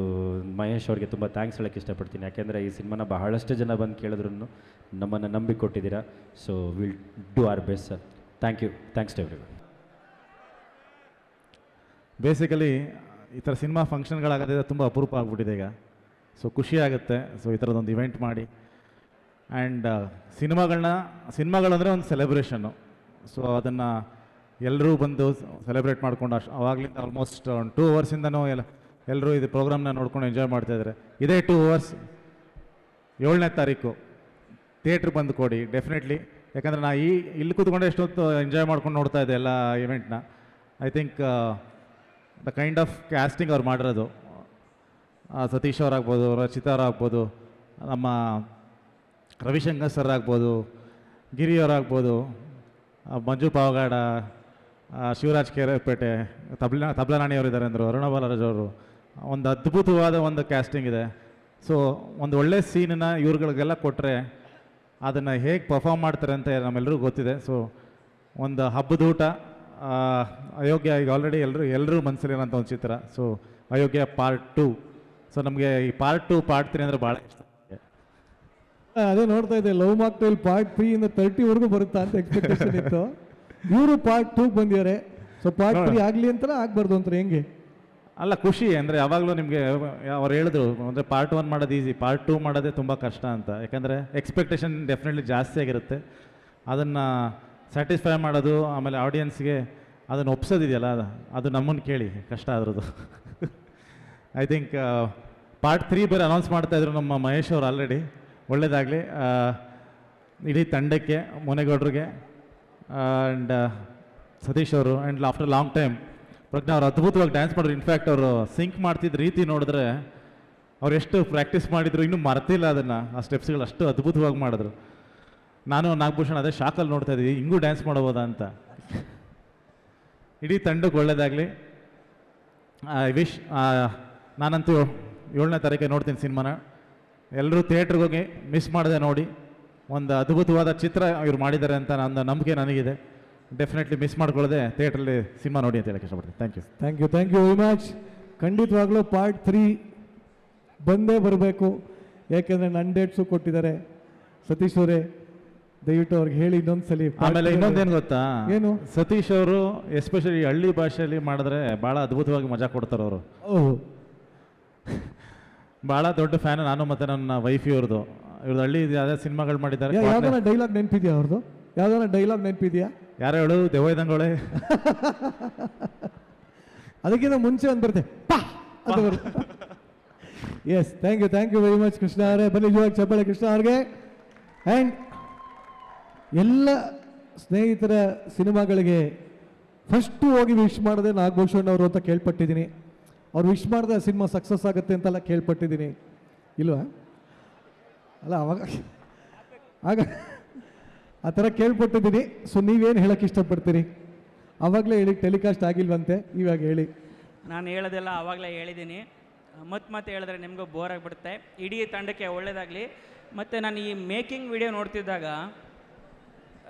ಮಹೇಶ್ ಅವ್ರಿಗೆ ತುಂಬ ಥ್ಯಾಂಕ್ಸ್ ಹೇಳೋಕ್ಕೆ ಇಷ್ಟಪಡ್ತೀನಿ. ಯಾಕೆಂದರೆ ಈ ಸಿನಿಮಾನ ಬಹಳಷ್ಟು ಜನ ಬಂದು ಕೇಳಿದ್ರು ನಮ್ಮನ್ನು ನಂಬಿಕೊಟ್ಟಿದ್ದೀರಾ. So will do our best sir. Thank you. Thanks to everyone. Basically ಈ ಥರ ಸಿನಿಮಾ ಫಂಕ್ಷನ್ಗಳಾಗೋದಿದೆ ತುಂಬ ಅಪರೂಪ ಆಗ್ಬಿಟ್ಟಿದೆ ಈಗ. ಸೊ ಖುಷಿ ಆಗುತ್ತೆ. ಸೊ ಈ ಥರದೊಂದು ಇವೆಂಟ್ ಮಾಡಿ ಆ್ಯಂಡ್ ಸಿನಿಮಾಗಳಂದರೆ ಒಂದು ಸೆಲೆಬ್ರೇಷನ್ನು. ಸೊ ಅದನ್ನು ಎಲ್ಲರೂ ಬಂದು ಸೆಲೆಬ್ರೇಟ್ ಮಾಡ್ಕೊಂಡು ಅವಾಗಲಿಂದ ಆಲ್ಮೋಸ್ಟ್ ಒಂದು 2 ಅವರ್ಸಿಂದನೂ ಎಲ್ಲರೂ ಇದು ಪ್ರೋಗ್ರಾಮ್ನ ನೋಡ್ಕೊಂಡು ಎಂಜಾಯ್ ಮಾಡ್ತಾಯಿದ್ದಾರೆ. ಇದೇ 2 ಅವರ್ಸ್ 7ನೇ ತಾರೀಕು ಥಿಯೇಟ್ರ್ ಬಂದು ಕೊಡಿ ಡೆಫಿನೆಟ್ಲಿ. ಯಾಕಂದರೆ ನಾ ಇಲ್ಲಿ ಕೂತ್ಕೊಂಡೆ ಎಷ್ಟೊತ್ತು ಎಂಜಾಯ್ ಮಾಡ್ಕೊಂಡು ನೋಡ್ತಾ ಇದ್ದೆ ಎಲ್ಲ ಇವೆಂಟ್ನ. I think the kind of casting ಅವ್ರು ಮಾಡಿರೋದು, ಸತೀಶ್ ಅವರಾಗ್ಬೋದು, ರಚಿತಾ ಅವರಾಗ್ಬೋದು, ನಮ್ಮ ರವಿಶಂಕರ್ ಸರ್ ಆಗ್ಬೋದು, ಗಿರಿ ಅವರಾಗ್ಬೋದು, ಮಂಜು ಪಾವಗಾಡ, ಶಿವರಾಜ್ ಕೇರಪೇಟೆ, ತಬ್ಲನಾಣಿ ಅವರು ಇದ್ದಾರೆ ಅಂದರು, ಅರುಣ ಬಾಲರಾಜ್ ಅವರು. ಒಂದು ಅದ್ಭುತವಾದ ಒಂದು ಕ್ಯಾಸ್ಟಿಂಗ್ ಇದೆ. ಸೊ ಒಂದು ಒಳ್ಳೆ ಸೀನನ್ನು ಇವ್ರುಗಳಿಗೆಲ್ಲ ಕೊಟ್ಟರೆ ಅದನ್ನು ಹೇಗೆ ಪರ್ಫಾರ್ಮ್ ಮಾಡ್ತಾರೆ ಅಂತ ನಮ್ಮೆಲ್ಲರಿಗೂ ಗೊತ್ತಿದೆ. ಸೊ ಒಂದು ಹಬ್ಬದ ಊಟ ಅಯೋಗ್ಯ ಈಗ ಆಲ್ರೆಡಿ ಎಲ್ಲರೂ ಮನಸ್ಸಲ್ಲಿರೋಂಥ ಒಂದು ಚಿತ್ರ. ಸೊ ಅಯೋಗ್ಯ ಪಾರ್ಟ್ 2. ಸೊ ನಮಗೆ ಈ ಪಾರ್ಟ್ 2 ಪಾರ್ಟ್ 3 ಅಂದರೆ ಭಾಳ ಇಷ್ಟ. ಅದೇ ನೋಡ್ತಾ ಇದ್ದೆ, ಲವ್ ಮಾಕ್ಟೈಲ್ ಪಾರ್ಟ್ 3 ಇಂದ 30ವರೆಗೂ ಬರುತ್ತಾ ಅಂತ ಎಕ್ಸ್ಪೆಕ್ಟೇಷನ್ ಇತ್ತು. ಇವರು ಪಾರ್ಟ್ 2 ಬಂದಿದ್ದಾರೆ. ಸೊ ಪಾರ್ಟ್ 3 ಆಗಲಿ ಅಂತಾನೆ ಆಗಬಾರ್ದು ಅಂತಾರೆ. ಹೆಂಗೆ? ಅಲ್ಲ, ಖುಷಿ ಅಂದರೆ ಯಾವಾಗಲೂ ನಿಮಗೆ ಅವ್ರು ಹೇಳಿದ್ರು ಅಂದರೆ ಪಾರ್ಟ್ 1 ಮಾಡೋದು ಈಸಿ, ಪಾರ್ಟ್ 2 ಮಾಡೋದೇ ತುಂಬ ಕಷ್ಟ ಅಂತ. ಯಾಕಂದರೆ ಎಕ್ಸ್ಪೆಕ್ಟೇಷನ್ ಡೆಫಿನೆಟ್ಲಿ ಜಾಸ್ತಿ ಆಗಿರುತ್ತೆ. ಅದನ್ನು ಸ್ಯಾಟಿಸ್ಫೈ ಮಾಡೋದು, ಆಮೇಲೆ ಆಡಿಯನ್ಸ್ಗೆ ಅದನ್ನು ಒಪ್ಸೋದಿದೆಯಲ್ಲ, ಅದು ನಮ್ಮನ್ನು ಕೇಳಿ ಕಷ್ಟ ಅದರದ್ದು. ಐ ಥಿಂಕ್ ಪಾರ್ಟ್ 3 ಬೇರೆ ಅನೌನ್ಸ್ ಮಾಡ್ತಾಯಿದ್ರು ನಮ್ಮ ಮಹೇಶ್ ಅವರು ಆಲ್ರೆಡಿ. ಒಳ್ಳೆಯದಾಗಲಿ ಇಡೀ ತಂಡಕ್ಕೆ, ಮುನೇಗೌಡರಿಗೆ ಆ್ಯಂಡ್ ಸತೀಶ್ ಅವರು. ಆ್ಯಂಡ್ ಆಫ್ಟರ್ ಲಾಂಗ್ ಟೈಮ್ ಪ್ರಜ್ಞಾ ಅವರು ಅದ್ಭುತವಾಗಿ ಡ್ಯಾನ್ಸ್ ಮಾಡಿದ್ರು. ಇನ್ಫ್ಯಾಕ್ಟ್ ಅವರು ಸಿಂಕ್ ಮಾಡ್ತಿದ್ದ ರೀತಿ ನೋಡಿದ್ರೆ ಅವ್ರು ಎಷ್ಟು ಪ್ರಾಕ್ಟೀಸ್ ಮಾಡಿದ್ರು, ಇನ್ನೂ ಮರ್ತಿಲ್ಲ ಅದನ್ನು. ಆ ಸ್ಟೆಪ್ಸ್ಗಳು ಅಷ್ಟು ಅದ್ಭುತವಾಗಿ ಮಾಡಿದ್ರು. ನಾನು ನಾಗಭೂಷಣ್ ಅದೇ ಶಾಕಲ್ಲಿ ನೋಡ್ತಾ ಇದ್ದೀವಿ, ಹಿಂಗೂ ಡ್ಯಾನ್ಸ್ ಮಾಡ್ಬೋದಾ ಅಂತ. ಇಡೀ ತಂಡಕ್ಕೆ ಒಳ್ಳೆಯದಾಗಲಿ. ಐ ವಿಶ್ ನಾನಂತೂ 7ನೇ ತಾರೀಕಿಗೆ ನೋಡ್ತೀನಿ ಸಿನಿಮಾನ. ಎಲ್ಲರೂ ಥಿಯೇಟ್ರಿಗೆ ಹೋಗಿ ಮಿಸ್ ಮಾಡದೆ ನೋಡಿ. ಒಂದು ಅದ್ಭುತವಾದ ಚಿತ್ರ ಇವ್ರು ಮಾಡಿದ್ದಾರೆ ಅಂತ ನನ್ನ ನಂಬಿಕೆ ನನಗಿದೆ. ಡೆಫಿನೆಟ್ಲಿ ಮಿಸ್ ಮಾಡ್ಕೊಳ್ಳದೆ ಥಿಯೇಟ್ರಲ್ಲಿ ಸಿನಿಮಾ ನೋಡಿ ಅಂತ ಹೇಳಕ್ಕೆ ಇಷ್ಟಪಡ್ತೀನಿ. Thank you very much. ಖಂಡಿತವಾಗ್ಲೂ ಪಾರ್ಟ್ 3 ಬಂದೇ ಬರಬೇಕು. ಯಾಕೆಂದರೆ ನನ್ನ ಡೇಟ್ಸು ಕೊಟ್ಟಿದ್ದಾರೆ ಸತೀಶ್ ಅವರೇ. ದಯವಿಟ್ಟು ಅವ್ರಿಗೆ ಹೇಳಿ ಇನ್ನೊಂದ್ಸಲಿ. ಆಮೇಲೆ ಇನ್ನೊಂದೇನು ಗೊತ್ತಾ, ಏನು? ಸತೀಶ್ ಅವರು ಎಸ್ಪೆಷಲಿ ಹಳ್ಳಿ ಭಾಷೆಯಲ್ಲಿ ಮಾಡಿದ್ರೆ ಭಾಳ ಅದ್ಭುತವಾಗಿ ಮಜಾ ಕೊಡ್ತಾರೆ ಅವರು. ಭಾಳ ದೊಡ್ಡ ಫ್ಯಾನ್ ನಾನು ಮತ್ತು ನನ್ನ ವೈಫಿ ಅವ್ರದ್ದು. ಇವ್ರದ್ದು ಹಳ್ಳಿ ಯಾವುದೇ ಸಿನಿಮಾಗಳು ಮಾಡಿದ್ದಾರೆ. ಯಾವ್ದಾನ ಡೈಲಾಗ್ ನೆನಪಿದ್ಯಾ ಅವ್ರದ್ದು? ಯಾವ್ದಾನ ಡೈಲಾಗ್ ನೆನಪಿದ್ಯಾ? ಯಾರು ಹೇಳು? ದೆವ್ವದಂಗೋಳೆ. ಅದಕ್ಕಿಂತ ಮುಂಚೆ ಒಂದು ಬರುತ್ತೆ ಅಂತ ಬರುತ್ತೆ. Yes, thank you very much Krishna ಅವರೇ. ಬನ್ನಿ ಜೋರಾಗಿ ಚಪ್ಪಾಳೆ ಕೃಷ್ಣ ಅವ್ರಿಗೆ. ಆ್ಯಂಡ್ ಎಲ್ಲ ಸ್ನೇಹಿತರ ಸಿನಿಮಾಗಳಿಗೆ ಫಸ್ಟು ಹೋಗಿ ವಿಶ್ ಮಾಡಿದೆ ನಾಗಭೂಷಣ್ ಅವರು ಅಂತ ಕೇಳ್ಪಟ್ಟಿದ್ದೀನಿ. ಅವ್ರು ವಿಶ್ ಮಾಡಿದ್ರೆ ಸಿನಿಮಾ ಸಕ್ಸಸ್ ಆಗುತ್ತೆ ಅಂತೆಲ್ಲ ಕೇಳ್ಪಟ್ಟಿದ್ದೀನಿ. ಇಲ್ವಾ? ಅಲ್ಲ, ಆಗ ಆ ಥರ ಕೇಳ್ಪಟ್ಟಿದ್ದೀನಿ. ಸೊ ನೀವೇನು ಹೇಳೋಕ್ಕೆ ಇಷ್ಟಪಡ್ತೀರಿ? ಆವಾಗಲೇ ಹೇಳಿ, ಟೆಲಿಕಾಸ್ಟ್ ಆಗಿಲ್ವಂತೆ, ಇವಾಗ ಹೇಳಿ. ನಾನು ಹೇಳೋದೆಲ್ಲ ಆವಾಗಲೇ ಹೇಳಿದ್ದೀನಿ. ಮತ್ತೆ ಹೇಳಿದ್ರೆ ನಿಮಗೂ ಬೋರ್ ಆಗಿಬಿಡುತ್ತೆ. ಇಡೀ ತಂಡಕ್ಕೆ ಒಳ್ಳೆಯದಾಗಲಿ. ಮತ್ತು ನಾನು ಈ ಮೇಕಿಂಗ್ ವಿಡಿಯೋ ನೋಡ್ತಿದ್ದಾಗ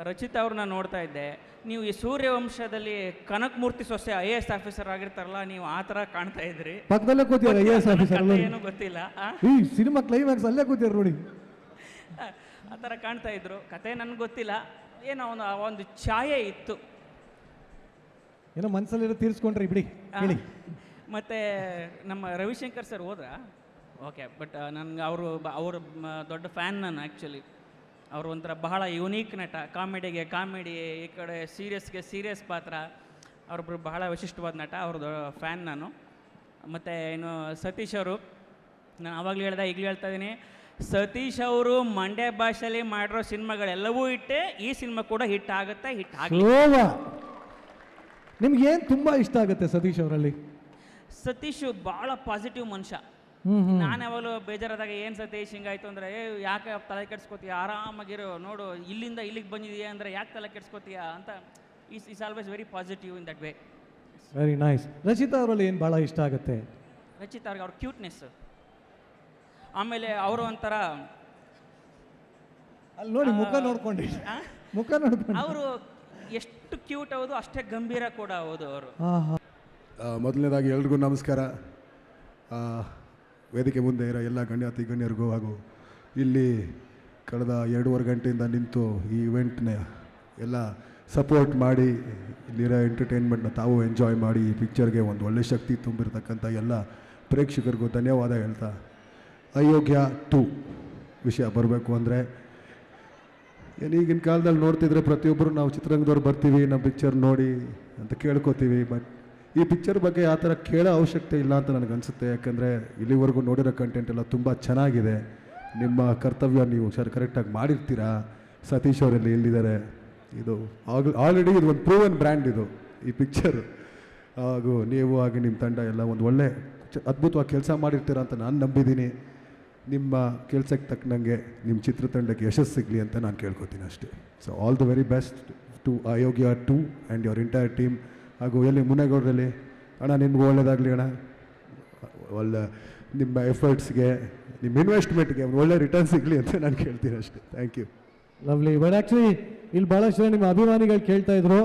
ರಚಿತಾ ಅವ್ರನ್ನ ನೋಡ್ತಾ ಇದ್ದೆ. ನೀವು ಈ ಸೂರ್ಯವಂಶದಲ್ಲಿ ಕನಕಮೂರ್ತಿ ಸೊಸೆ IAS ಆಫೀಸರ್ ಆಗಿರ್ತಾರಲ್ಲ, ನೀವು ಆ ಥರ ಕಾಣ್ತಾ ಇದ್ರಿ. ಪಕ್ಕದಲ್ಲೇ ಕೂತಿದ್ದಾರೆ IAS ಆಫೀಸರ್. ಏನೂ ಗೊತ್ತಿಲ್ಲ. ಈ ಸಿನಿಮಾ ಕ್ಲೈಮ್ಯಾಕ್ಸ್ ಅಲ್ಲೇ ಕೂತಿದ್ದಾರೆ ನೋಡಿ. ಆ ಥರ ಕಾಣ್ತಾ ಇದ್ರು. ಕತೆ ನನಗೆ ಗೊತ್ತಿಲ್ಲ, ಏನೋ ಒಂದು ಛಾಯೆ ಇತ್ತು. ಏನೋ ಮನಸ್ಸಲ್ಲಿರೋ ತೀರಿಸ್ಕೊಂಡ್ರಿ ಬಿಡಿ, ಹೇಳಿ. ಮತ್ತು ನಮ್ಮ ರವಿಶಂಕರ್ ಸರ್ ಹೋದ್ರಾ? ಓಕೆ. ಬಟ್ ನನಗೆ ಅವರು ದೊಡ್ಡ ಫ್ಯಾನ್ ನಾನು ಆ್ಯಕ್ಚುಲಿ. ಅವರು ಒಂಥರ ಬಹಳ ಯುನೀಕ್ ನಟ. ಕಾಮಿಡಿಗೆ ಕಾಮಿಡಿ, ಈ ಕಡೆ ಸೀರಿಯಸ್ಗೆ ಸೀರಿಯಸ್ ಪಾತ್ರ. ಅವ್ರೊಬ್ರು ಬಹಳ ವಿಶಿಷ್ಟವಾದ ನಟ, ಅವ್ರದ್ದು ಫ್ಯಾನ್ ನಾನು. ಮತ್ತು ಇನ್ನು ಸತೀಶ್ ಅವರು, ನಾನು ಆವಾಗಲೂ ಹೇಳ್ದೆ, ಈಗಲೂ ಹೇಳ್ತಾ ಇದ್ದೀನಿ, ಸತೀಶ್ ಅವರು ಮಂಡ್ಯ ಭಾಷೆಯಲ್ಲಿ ಮಾಡಿರೋ ಸಿನಿಮಾಗಳೆಲ್ಲವೂ ಹಿಟ್ಟೆ, ಈ ಸಿನಿಮಾ ಕೂಡ ಹಿಟ್ ಆಗುತ್ತೆ, ಹಿಟ್ ಆಗಿ. ನಿಮ್ಗೆ ಏನು ತುಂಬ ಇಷ್ಟ ಆಗುತ್ತೆ ಸತೀಶ್ ಅವರಲ್ಲಿ? ಸತೀಶ್ ಭಾಳ ಪಾಸಿಟಿವ್ ಮನುಷ್ಯ. ನಾನು ಯಾವಾಗಲೂ ಬೇಜಾರಾದಾಗ ಏನು ಸತೀಶ್ ಹಿಂಗಾಯ್ತು ಅಂದರೆ, ಯಾಕೆ ತಲೆ ಕೆಡ್ಸ್ಕೊತೀಯ, ಆರಾಮಾಗಿರೋ, ನೋಡು ಇಲ್ಲಿಂದ ಇಲ್ಲಿಗೆ ಬಂದಿದೆಯಾ ಅಂದರೆ ಯಾಕೆ ತಲೆ ಕೆಡ್ಸ್ಕೊತೀಯ ಅಂತ. Is always very positive in that way. Very nice. Rachita ಅವರಲ್ಲಿ ಏನು ಭಾಳ ಇಷ್ಟ ಆಗುತ್ತೆ? ರಚಿತಾ ಅವ್ರಿಗೆ ಅವ್ರ ಕ್ಯೂಟ್ನೆಸ್, ಆಮೇಲೆ ಅವರು ಒಂಥರ ಅಲ್ಲಿ ನೋಡಿ ಮುಖ ನೋಡ್ಕೊಂಡು, ಮುಖ ನೋಡ್ಕೊಂಡು ಅವರು ಎಷ್ಟು ಕ್ಯೂಟ್ ಹೌದು ಅಷ್ಟೇ ಗಂಭೀರ ಕೂಡ ಹೌದು ಅವರು. ಮೊದಲನೇದಾಗಿ ಎಲ್ರಿಗೂ ನಮಸ್ಕಾರ. ವೇದಿಕೆ ಮುಂದೆ ಇರೋ ಎಲ್ಲ ಗಣ್ಯಾತಿ ಗಣ್ಯರಿಗೂ ಹಾಗೂ ಇಲ್ಲಿ ಕಳೆದ 2.5 ಗಂಟೆಯಿಂದ ನಿಂತು ಈ ಇವೆಂಟ್ನ ಎಲ್ಲ ಸಪೋರ್ಟ್ ಮಾಡಿ ಇಲ್ಲಿರೋ ಎಂಟರ್ಟೈನ್ಮೆಂಟ್ನ ತಾವು ಎಂಜಾಯ್ ಮಾಡಿ ಈ ಪಿಕ್ಚರ್ಗೆ ಒಂದು ಒಳ್ಳೆ ಶಕ್ತಿ ತುಂಬಿರ್ತಕ್ಕಂಥ ಎಲ್ಲ ಪ್ರೇಕ್ಷಕರಿಗೂ ಧನ್ಯವಾದ ಹೇಳ್ತಾ, ಅಯೋಗ್ಯ 2 ವಿಷಯ ಬರಬೇಕು ಅಂದರೆ, ಈಗಿನ ಕಾಲದಲ್ಲಿ ನೋಡ್ತಿದ್ರೆ ಪ್ರತಿಯೊಬ್ಬರು ನಾವು ಚಿತ್ರರಂಗದವ್ರು ಬರ್ತೀವಿ, ನಮ್ಮ ಪಿಕ್ಚರ್ ನೋಡಿ ಅಂತ ಕೇಳ್ಕೊತೀವಿ. ಬಟ್ ಈ ಪಿಕ್ಚರ್ ಬಗ್ಗೆ ಆ ಥರ ಕೇಳೋ ಅವಶ್ಯಕತೆ ಇಲ್ಲ ಅಂತ ನನಗನ್ಸುತ್ತೆ. ಯಾಕಂದರೆ ಇಲ್ಲಿವರೆಗೂ ನೋಡಿರೋ ಕಂಟೆಂಟ್ ಎಲ್ಲ ತುಂಬ ಚೆನ್ನಾಗಿದೆ. ನಿಮ್ಮ ಕರ್ತವ್ಯ ನೀವು ಕರೆಕ್ಟಾಗಿ ಮಾಡಿರ್ತೀರಾ. ಸತೀಶ್ ಅವರಲ್ಲಿ ಎಲ್ಲಿದ್ದಾರೆ, ಇದು ಆಲ್ರೆಡಿ ಇದು ಒಂದು ಪ್ರೂವನ್ ಬ್ರ್ಯಾಂಡ್ ಇದು ಈ ಪಿಕ್ಚರ್. ಹಾಗೂ ನೀವು ಹಾಗೆ ನಿಮ್ಮ ತಂಡ ಎಲ್ಲ ಒಂದು ಒಳ್ಳೆ ಅದ್ಭುತವಾಗಿ ಕೆಲಸ ಮಾಡಿರ್ತೀರ ಅಂತ ನಾನು ನಂಬಿದ್ದೀನಿ. ನಿಮ್ಮ ಕೆಲಸಕ್ಕೆ ತಕ್ಕನಂಗೆ ನಿಮ್ಮ ಚಿತ್ರತಂಡಕ್ಕೆ ಯಶಸ್ಸು ಸಿಗಲಿ ಅಂತ ನಾನು ಕೇಳ್ಕೊತೀನಿ ಅಷ್ಟೇ. So all the very best to Ayogya 2 and your entire team. ಹಾಗೂ ಎಲ್ಲಿ ಮುನೇಗೌಡರಲ್ಲಿ, ಅಣ್ಣ ನಿಮ್ಗೆ ಒಳ್ಳೇದಾಗಲಿ ಅಣ್ಣ. ಒಳ್ಳೆ ನಿಮ್ಮ ಎಫರ್ಟ್ಸ್ಗೆ, ನಿಮ್ಮ ಇನ್ವೆಸ್ಟ್ಮೆಂಟ್ಗೆ ಒಂದು ಒಳ್ಳೆ ರಿಟರ್ನ್ ಸಿಗಲಿ ಅಂತ ನಾನು ಕೇಳ್ತೀನಿ ಅಷ್ಟೇ. Thank you. Lovely. But actually ಇಲ್ಲಿ ಭಾಳಷ್ಟು ಜನ ನಿಮ್ಮ ಅಭಿಮಾನಿಗಳು ಕೇಳ್ತಾ ಇದ್ರು,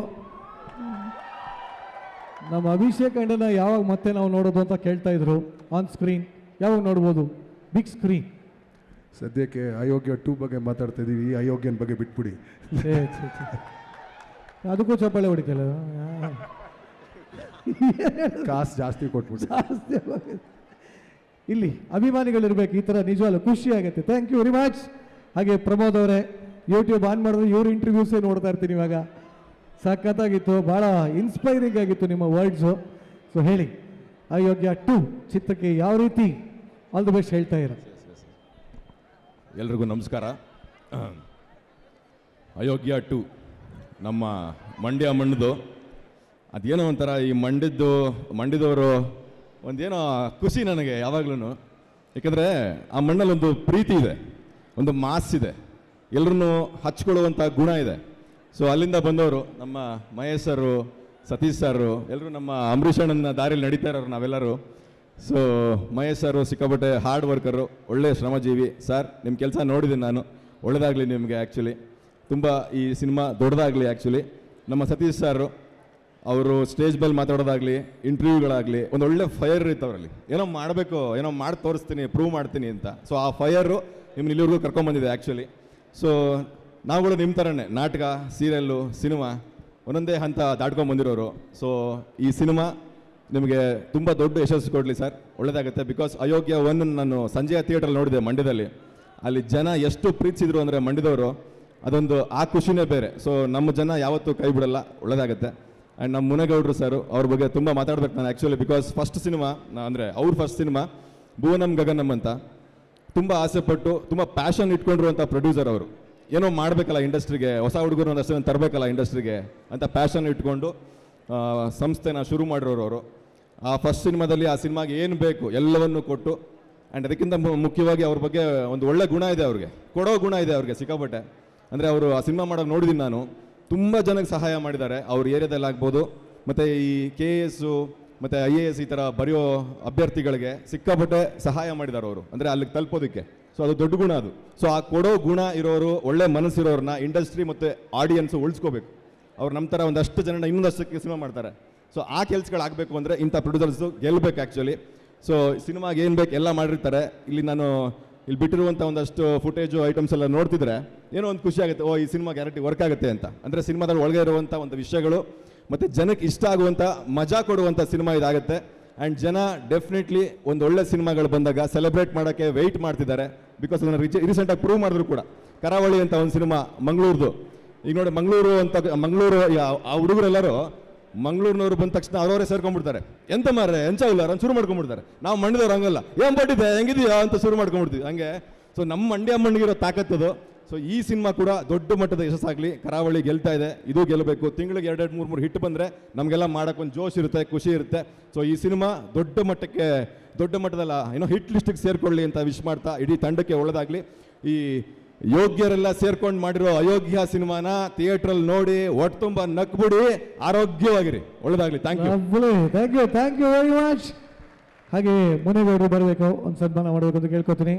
ನಮ್ಮ ಅಭಿಷೇಕ್ ಅಣ್ಣನ ಯಾವಾಗ ಮತ್ತೆ ನಾವು ನೋಡೋದು ಅಂತ ಕೇಳ್ತಾ ಇದ್ರು. ಆನ್ ಸ್ಕ್ರೀನ್ ಯಾವಾಗ ನೋಡ್ಬೋದು? Big screen. ಸದ್ಯಕ್ಕೆ ಅಯೋಗ್ಯ 2 ಬಗ್ಗೆ ಮಾತಾಡ್ತಾ ಇದ್ದೀವಿ, ಈ ಅಯೋಗ್ಯನ ಬಗ್ಗೆ ಬಿಟ್ಬಿಡಿ. ಅದಕ್ಕೂ ಚಪ್ಪಾಳೆ ಹೊಡಿತಲ್ಲ, ಕಾಸು ಜಾಸ್ತಿ ಕೊಟ್ಬಿಟ್ಟು. ಇಲ್ಲಿ ಅಭಿಮಾನಿಗಳಿರ್ಬೇಕು, ಈ ಥರ ನಿಜವಾಗ್ಲೂ ಖುಷಿ ಆಗುತ್ತೆ. Thank you very much. ಹಾಗೆ ಪ್ರಮೋದ್ ಅವರೇ, ಯೂಟ್ಯೂಬ್ ಆನ್ ಮಾಡಿದ್ರೆ ಇವ್ರ ಇಂಟರ್ವ್ಯೂಸೇ ನೋಡ್ತಾ ಇರ್ತೀನಿ ಇವಾಗ. ಸಖತ್ತಾಗಿತ್ತು, ಭಾಳ ಇನ್ಸ್ಪೈರಿಂಗ್ ಆಗಿತ್ತು ನಿಮ್ಮ ವರ್ಡ್ಸು. ಸೊ ಹೇಳಿ, ಅಯೋಗ್ಯ 2 ಚಿತ್ರಕ್ಕೆ ಯಾವ ರೀತಿ ಆಲ್ ದಿ ಬೆಸ್ಟ್ ಹೇಳ್ತಾ ಇರ? ಎಲ್ರಿಗೂ ನಮಸ್ಕಾರ. ಅಯೋಗ್ಯ 2 ನಮ್ಮ ಮಂಡ್ಯ ಮಣ್ಣದು, ಅದೇನೋ ಒಂಥರ ಈ ಮಂಡ್ಯದವರು ಒಂದೇನೋ ಖುಷಿ ನನಗೆ ಯಾವಾಗ್ಲೂ. ಏಕೆಂದರೆ ಆ ಮಣ್ಣಲ್ಲಿ ಒಂದು ಪ್ರೀತಿ ಇದೆ, ಒಂದು ಮಾಸ್ ಇದೆ, ಎಲ್ಲರನ್ನೂ ಹಚ್ಕೊಳ್ಳುವಂಥ ಗುಣ ಇದೆ. ಸೊ ಅಲ್ಲಿಂದ ಬಂದವರು ನಮ್ಮ ಮಹೇಶ್ ಸರು, ಸತೀಶ್ ಸರು, ಎಲ್ಲರೂ ನಮ್ಮ ಅಂಬರೀಷ್ ಅಣ್ಣನ ದಾರಿಯಲ್ಲಿ ನಡೀತಾ ಇರೋರು ನಾವೆಲ್ಲರೂ. ಸೊ ಮಹೇಶ್ ಸರು ಸಿಕ್ಕಾಪಟ್ಟೆ ಹಾರ್ಡ್ ವರ್ಕರು, ಒಳ್ಳೆಯ ಶ್ರಮಜೀವಿ. ಸರ್ ನಿಮ್ಮ ಕೆಲಸ ನೋಡಿದ್ದೀನಿ ನಾನು, ಒಳ್ಳೆಯದಾಗಲಿ ನಿಮಗೆ. ಆ್ಯಕ್ಚುಲಿ ತುಂಬ ಈ ಸಿನಿಮಾ ದೊಡ್ಡದಾಗಲಿ. ಆ್ಯಕ್ಚುಲಿ ನಮ್ಮ ಸತೀಶ್ ಸರ್ ಅವರು ಸ್ಟೇಜ್ ಮೇಲೆ ಮಾತಾಡೋದಾಗಲಿ, ಇಂಟರ್ವ್ಯೂಗಳಾಗಲಿ, ಒಂದು ಒಳ್ಳೆ ಫೈರ್ ಇತ್ತು ಅವರಲ್ಲಿ. ಏನೋ ಮಾಡಬೇಕು, ಏನೋ ಮಾಡಿ ತೋರಿಸ್ತೀನಿ, ಪ್ರೂವ್ ಮಾಡ್ತೀನಿ ಅಂತ. ಸೊ ಆ ಫೈರು ನಿಮ್ಮನ್ನ ಇಲ್ಲಿವರೆಗೂ ಕರ್ಕೊಂಬಂದಿದೆ ಆ್ಯಕ್ಚುಲಿ. ಸೊ ನಾವುಗಳು ನಿಮ್ಮ ಥರನೇ ನಾಟಕ, ಸೀರಿಯಲ್ಲು, ಸಿನಿಮಾ ಒಂದೊಂದೇ ಹಂತ ದಾಟ್ಕೊಂಡ್ಬಂದಿರೋರು. ಸೊ ಈ ಸಿನಿಮಾ ನಿಮಗೆ ತುಂಬ ದೊಡ್ಡ ಯಶಸ್ಸು ಕೊಡಲಿ ಸರ್, ಒಳ್ಳೆಯದಾಗುತ್ತೆ. ಬಿಕಾಸ್ ಅಯೋಗ್ಯ 1 ನಾನು ಸಂಜೆಯ ಥಿಯೇಟ್ರಲ್ಲಿ ನೋಡಿದೆ ಮಂಡ್ಯದಲ್ಲಿ. ಅಲ್ಲಿ ಜನ ಎಷ್ಟು ಪ್ರೀತಿಸಿದ್ರು ಅಂದರೆ ಮಂಡ್ಯದವರು, ಅದೊಂದು ಆ ಖುಷಿನೇ ಬೇರೆ. ಸೊ ನಮ್ಮ ಜನ ಯಾವತ್ತೂ ಕೈ ಬಿಡಲ್ಲ, ಒಳ್ಳೆಯದಾಗುತ್ತೆ. ಆ್ಯಂಡ್ ನಮ್ಮ ಮುನೇಗೌಡರು ಸರ್, ಅವ್ರ ಬಗ್ಗೆ ತುಂಬ ಮಾತಾಡ್ಬೇಕು ನಾನು ಆ್ಯಕ್ಚುಲಿ. ಬಿಕಾಸ್ ಫಸ್ಟ್ ಸಿನಿಮಾ ಅಂದರೆ ಅವ್ರ ಫಸ್ಟ್ ಸಿನಿಮಾ ಭುವನಂ ಗಗನಂ ಅಂತ, ತುಂಬ ಆಸೆಪಟ್ಟು ತುಂಬ ಪ್ಯಾಷನ್ ಇಟ್ಕೊಂಡಿರುವಂಥ ಪ್ರೊಡ್ಯೂಸರ್ ಅವರು. ಏನೋ ಮಾಡಬೇಕಲ್ಲ ಇಂಡಸ್ಟ್ರಿಗೆ, ಹೊಸ ಹುಡುಗರು ಒಂದಷ್ಟು ತರಬೇಕಲ್ಲ ಇಂಡಸ್ಟ್ರಿಗೆ ಅಂತ ಪ್ಯಾಷನ್ ಇಟ್ಕೊಂಡು ಸಂಸ್ಥೆನ ಶುರು ಮಾಡಿರೋರು ಅವರು. ಆ ಫಸ್ಟ್ ಸಿನಿಮಾದಲ್ಲಿ ಆ ಸಿನಿಮಾಗೆ ಏನು ಬೇಕು ಎಲ್ಲವನ್ನು ಕೊಟ್ಟು, ಆ್ಯಂಡ್ ಅದಕ್ಕಿಂತ ಮುಖ್ಯವಾಗಿ ಅವ್ರ ಬಗ್ಗೆ ಒಂದು ಒಳ್ಳೆ ಗುಣ ಇದೆ, ಅವ್ರಿಗೆ ಕೊಡೋ ಗುಣ ಇದೆ ಅವ್ರಿಗೆ ಸಿಕ್ಕಾಪಟ್ಟೆ. ಅಂದರೆ ಅವರು ಆ ಸಿನಿಮಾ ಮಾಡೋಕೆ ನೋಡಿದ್ದೀನಿ ನಾನು, ತುಂಬ ಜನಕ್ಕೆ ಸಹಾಯ ಮಾಡಿದ್ದಾರೆ ಅವ್ರ ಏರಿಯಾದಲ್ಲಿ ಆಗ್ಬೋದು. ಮತ್ತು ಈ KS ಮತ್ತು IAS ಈ ಥರ ಬರೆಯೋ ಅಭ್ಯರ್ಥಿಗಳಿಗೆ ಸಿಕ್ಕಾಪಟ್ಟೆ ಸಹಾಯ ಮಾಡಿದ್ದಾರೆ ಅವರು, ಅಂದರೆ ಅಲ್ಲಿಗೆ ತಲುಪೋದಕ್ಕೆ. ಸೊ ಅದು ದೊಡ್ಡ ಗುಣ ಅದು. ಸೊ ಆ ಕೊಡೋ ಗುಣ ಇರೋರು, ಒಳ್ಳೆ ಮನಸ್ಸಿರೋರನ್ನ ಇಂಡಸ್ಟ್ರಿ ಮತ್ತು ಆಡಿಯನ್ಸು ಉಳಿಸ್ಕೋಬೇಕು. ಅವ್ರು ನಮ್ಮ ಥರ ಒಂದಷ್ಟು ಜನನ ಇನ್ನೊಂದಷ್ಟಕ್ಕೆ ಸಿನಿಮಾ ಮಾಡ್ತಾರೆ. ಸೊ ಆ ಕೆಲಸಗಳಾಗಬೇಕು ಅಂದರೆ ಇಂಥ ಪ್ರೊಡ್ಯೂಸರ್ಸು ಗೆಲ್ಲಬೇಕು ಆ್ಯಕ್ಚುಲಿ. ಸೊ ಸಿನಿಮಾಗೆ ಏನು ಬೇಕು ಎಲ್ಲ ಮಾಡಿರ್ತಾರೆ. ಇಲ್ಲಿ ನಾನು ಇಲ್ಲಿ ಬಿಟ್ಟಿರುವಂಥ ಒಂದಷ್ಟು ಫುಟೇಜು ಐಟಮ್ಸ್ ಎಲ್ಲ ನೋಡ್ತಿದ್ರೆ ಏನೋ ಒಂದು ಖುಷಿ ಆಗುತ್ತೆ, ಓ ಈ ಸಿನಿಮಾ ಗ್ಯಾರಂಟಿ ವರ್ಕ್ ಆಗುತ್ತೆ ಅಂತ. ಅಂದರೆ ಸಿನಿಮಾದಲ್ಲಿ ಒಳಗೆ ಇರುವಂಥ ಒಂದು ವಿಷಯಗಳು ಮತ್ತು ಜನಕ್ಕೆ ಇಷ್ಟ ಆಗುವಂಥ, ಮಜಾ ಕೊಡುವಂಥ ಸಿನಿಮಾ ಇದಾಗುತ್ತೆ. ಆ್ಯಂಡ್ ಜನ ಡೆಫಿನೆಟ್ಲಿ ಒಂದು ಒಳ್ಳೆ ಸಿನಿಮಾಗಳು ಬಂದಾಗ ಸೆಲೆಬ್ರೇಟ್ ಮಾಡೋಕ್ಕೆ ವೆಯ್ಟ್ ಮಾಡ್ತಿದ್ದಾರೆ. ಬಿಕಾಸ್ ಅದನ್ನು ರೀಸೆಂಟಾಗಿ ಪ್ರೂವ್ ಮಾಡಿದ್ರು ಕೂಡ. ಕರಾವಳಿ ಅಂತ ಒಂದು ಸಿನಿಮಾ ಮಂಗಳೂರ್ದು, ಈಗ ನೋಡಿ ಮಂಗಳೂರು ಆ ಹುಡುಗರೆಲ್ಲರೂ ಮಂಗಳೂರಿನವ್ರು ಬಂದ ತಕ್ಷಣ ಅವರವರೇ ಸೇರ್ಕೊಂಡ್ಬಿಡ್ತಾರೆ. ಎಂತ ಮಾರ್ರೆ ಎಂಚಾವಿಲ್ಲ ಅಂತ ಶುರು ಮಾಡ್ಕೊಂಡ್ಬಿಡ್ತಾರೆ. ನಾವು ಮಂಡ್ಯದವ್ರು ಹಂಗಲ್ಲ, ಏನ್ ಪಟ್ಟಿದೆ ಹೆಂಗಿದೆಯಾ ಅಂತ ಶುರು ಮಾಡ್ಕೊಂಡ್ಬಿಡ್ತೀವಿ. ಹಂಗೆ ಸೊ ನಮ್ಮ ಮಂಡ್ಯ ಮಣ್ಣಿಗಿರೋ ತಾಕತ್ತದು. ಸೊ ಈ ಸಿನಿಮಾ ಕೂಡ ದೊಡ್ಡ ಮಟ್ಟದ ಯಶಸ್ಸಾಗಲಿ. ಕರಾವಳಿ ಗೆಲ್ತಾ ಇದೆ, ಇದು ಗೆಲ್ಲಬೇಕು. ತಿಂಗಳಿಗೆ 2-3 ಹಿಟ್ ಬಂದರೆ ನಮಗೆಲ್ಲ ಮಾಡೋಕ್ಕೊಂದು ಜೋಶ್ ಇರುತ್ತೆ, ಖುಷಿ ಇರುತ್ತೆ. ಸೊ ಈ ಸಿನಿಮಾ ದೊಡ್ಡ ಮಟ್ಟದಲ್ಲ ಏನೋ ಹಿಟ್ ಲಿಸ್ಟಿಗೆ ಸೇರ್ಕೊಳ್ಳಿ ಅಂತ ವಿಶ್ ಮಾಡ್ತಾ ಇಡೀ ತಂಡಕ್ಕೆ ಒಳ್ಳೆದಾಗಲಿ. ಈ ಯೋಗ್ಯರೆಲ್ಲ ಸೇರ್ಕೊಂಡು ಮಾಡಿರೋ ಅಯೋಗ್ಯ ಸಿನಿಮಾನ ಥಿಯೇಟ್ರಲ್ಲಿ ನೋಡಿ ಒಟ್ಟು ತುಂಬ ನಕ್ಬಿಡಿ, ಆರೋಗ್ಯವಾಗಿರಿ. ಒಳ್ಳೆದಾಗಲಿ. Thank you. Thank you very much. ಹಾಗೆ ಮುನೇಗೌಡರು ಬರಬೇಕು, ಒಂದು ಸನ್ಮಾನ ಮಾಡಬೇಕು ಅಂತ ಕೇಳ್ಕೊತೀನಿ.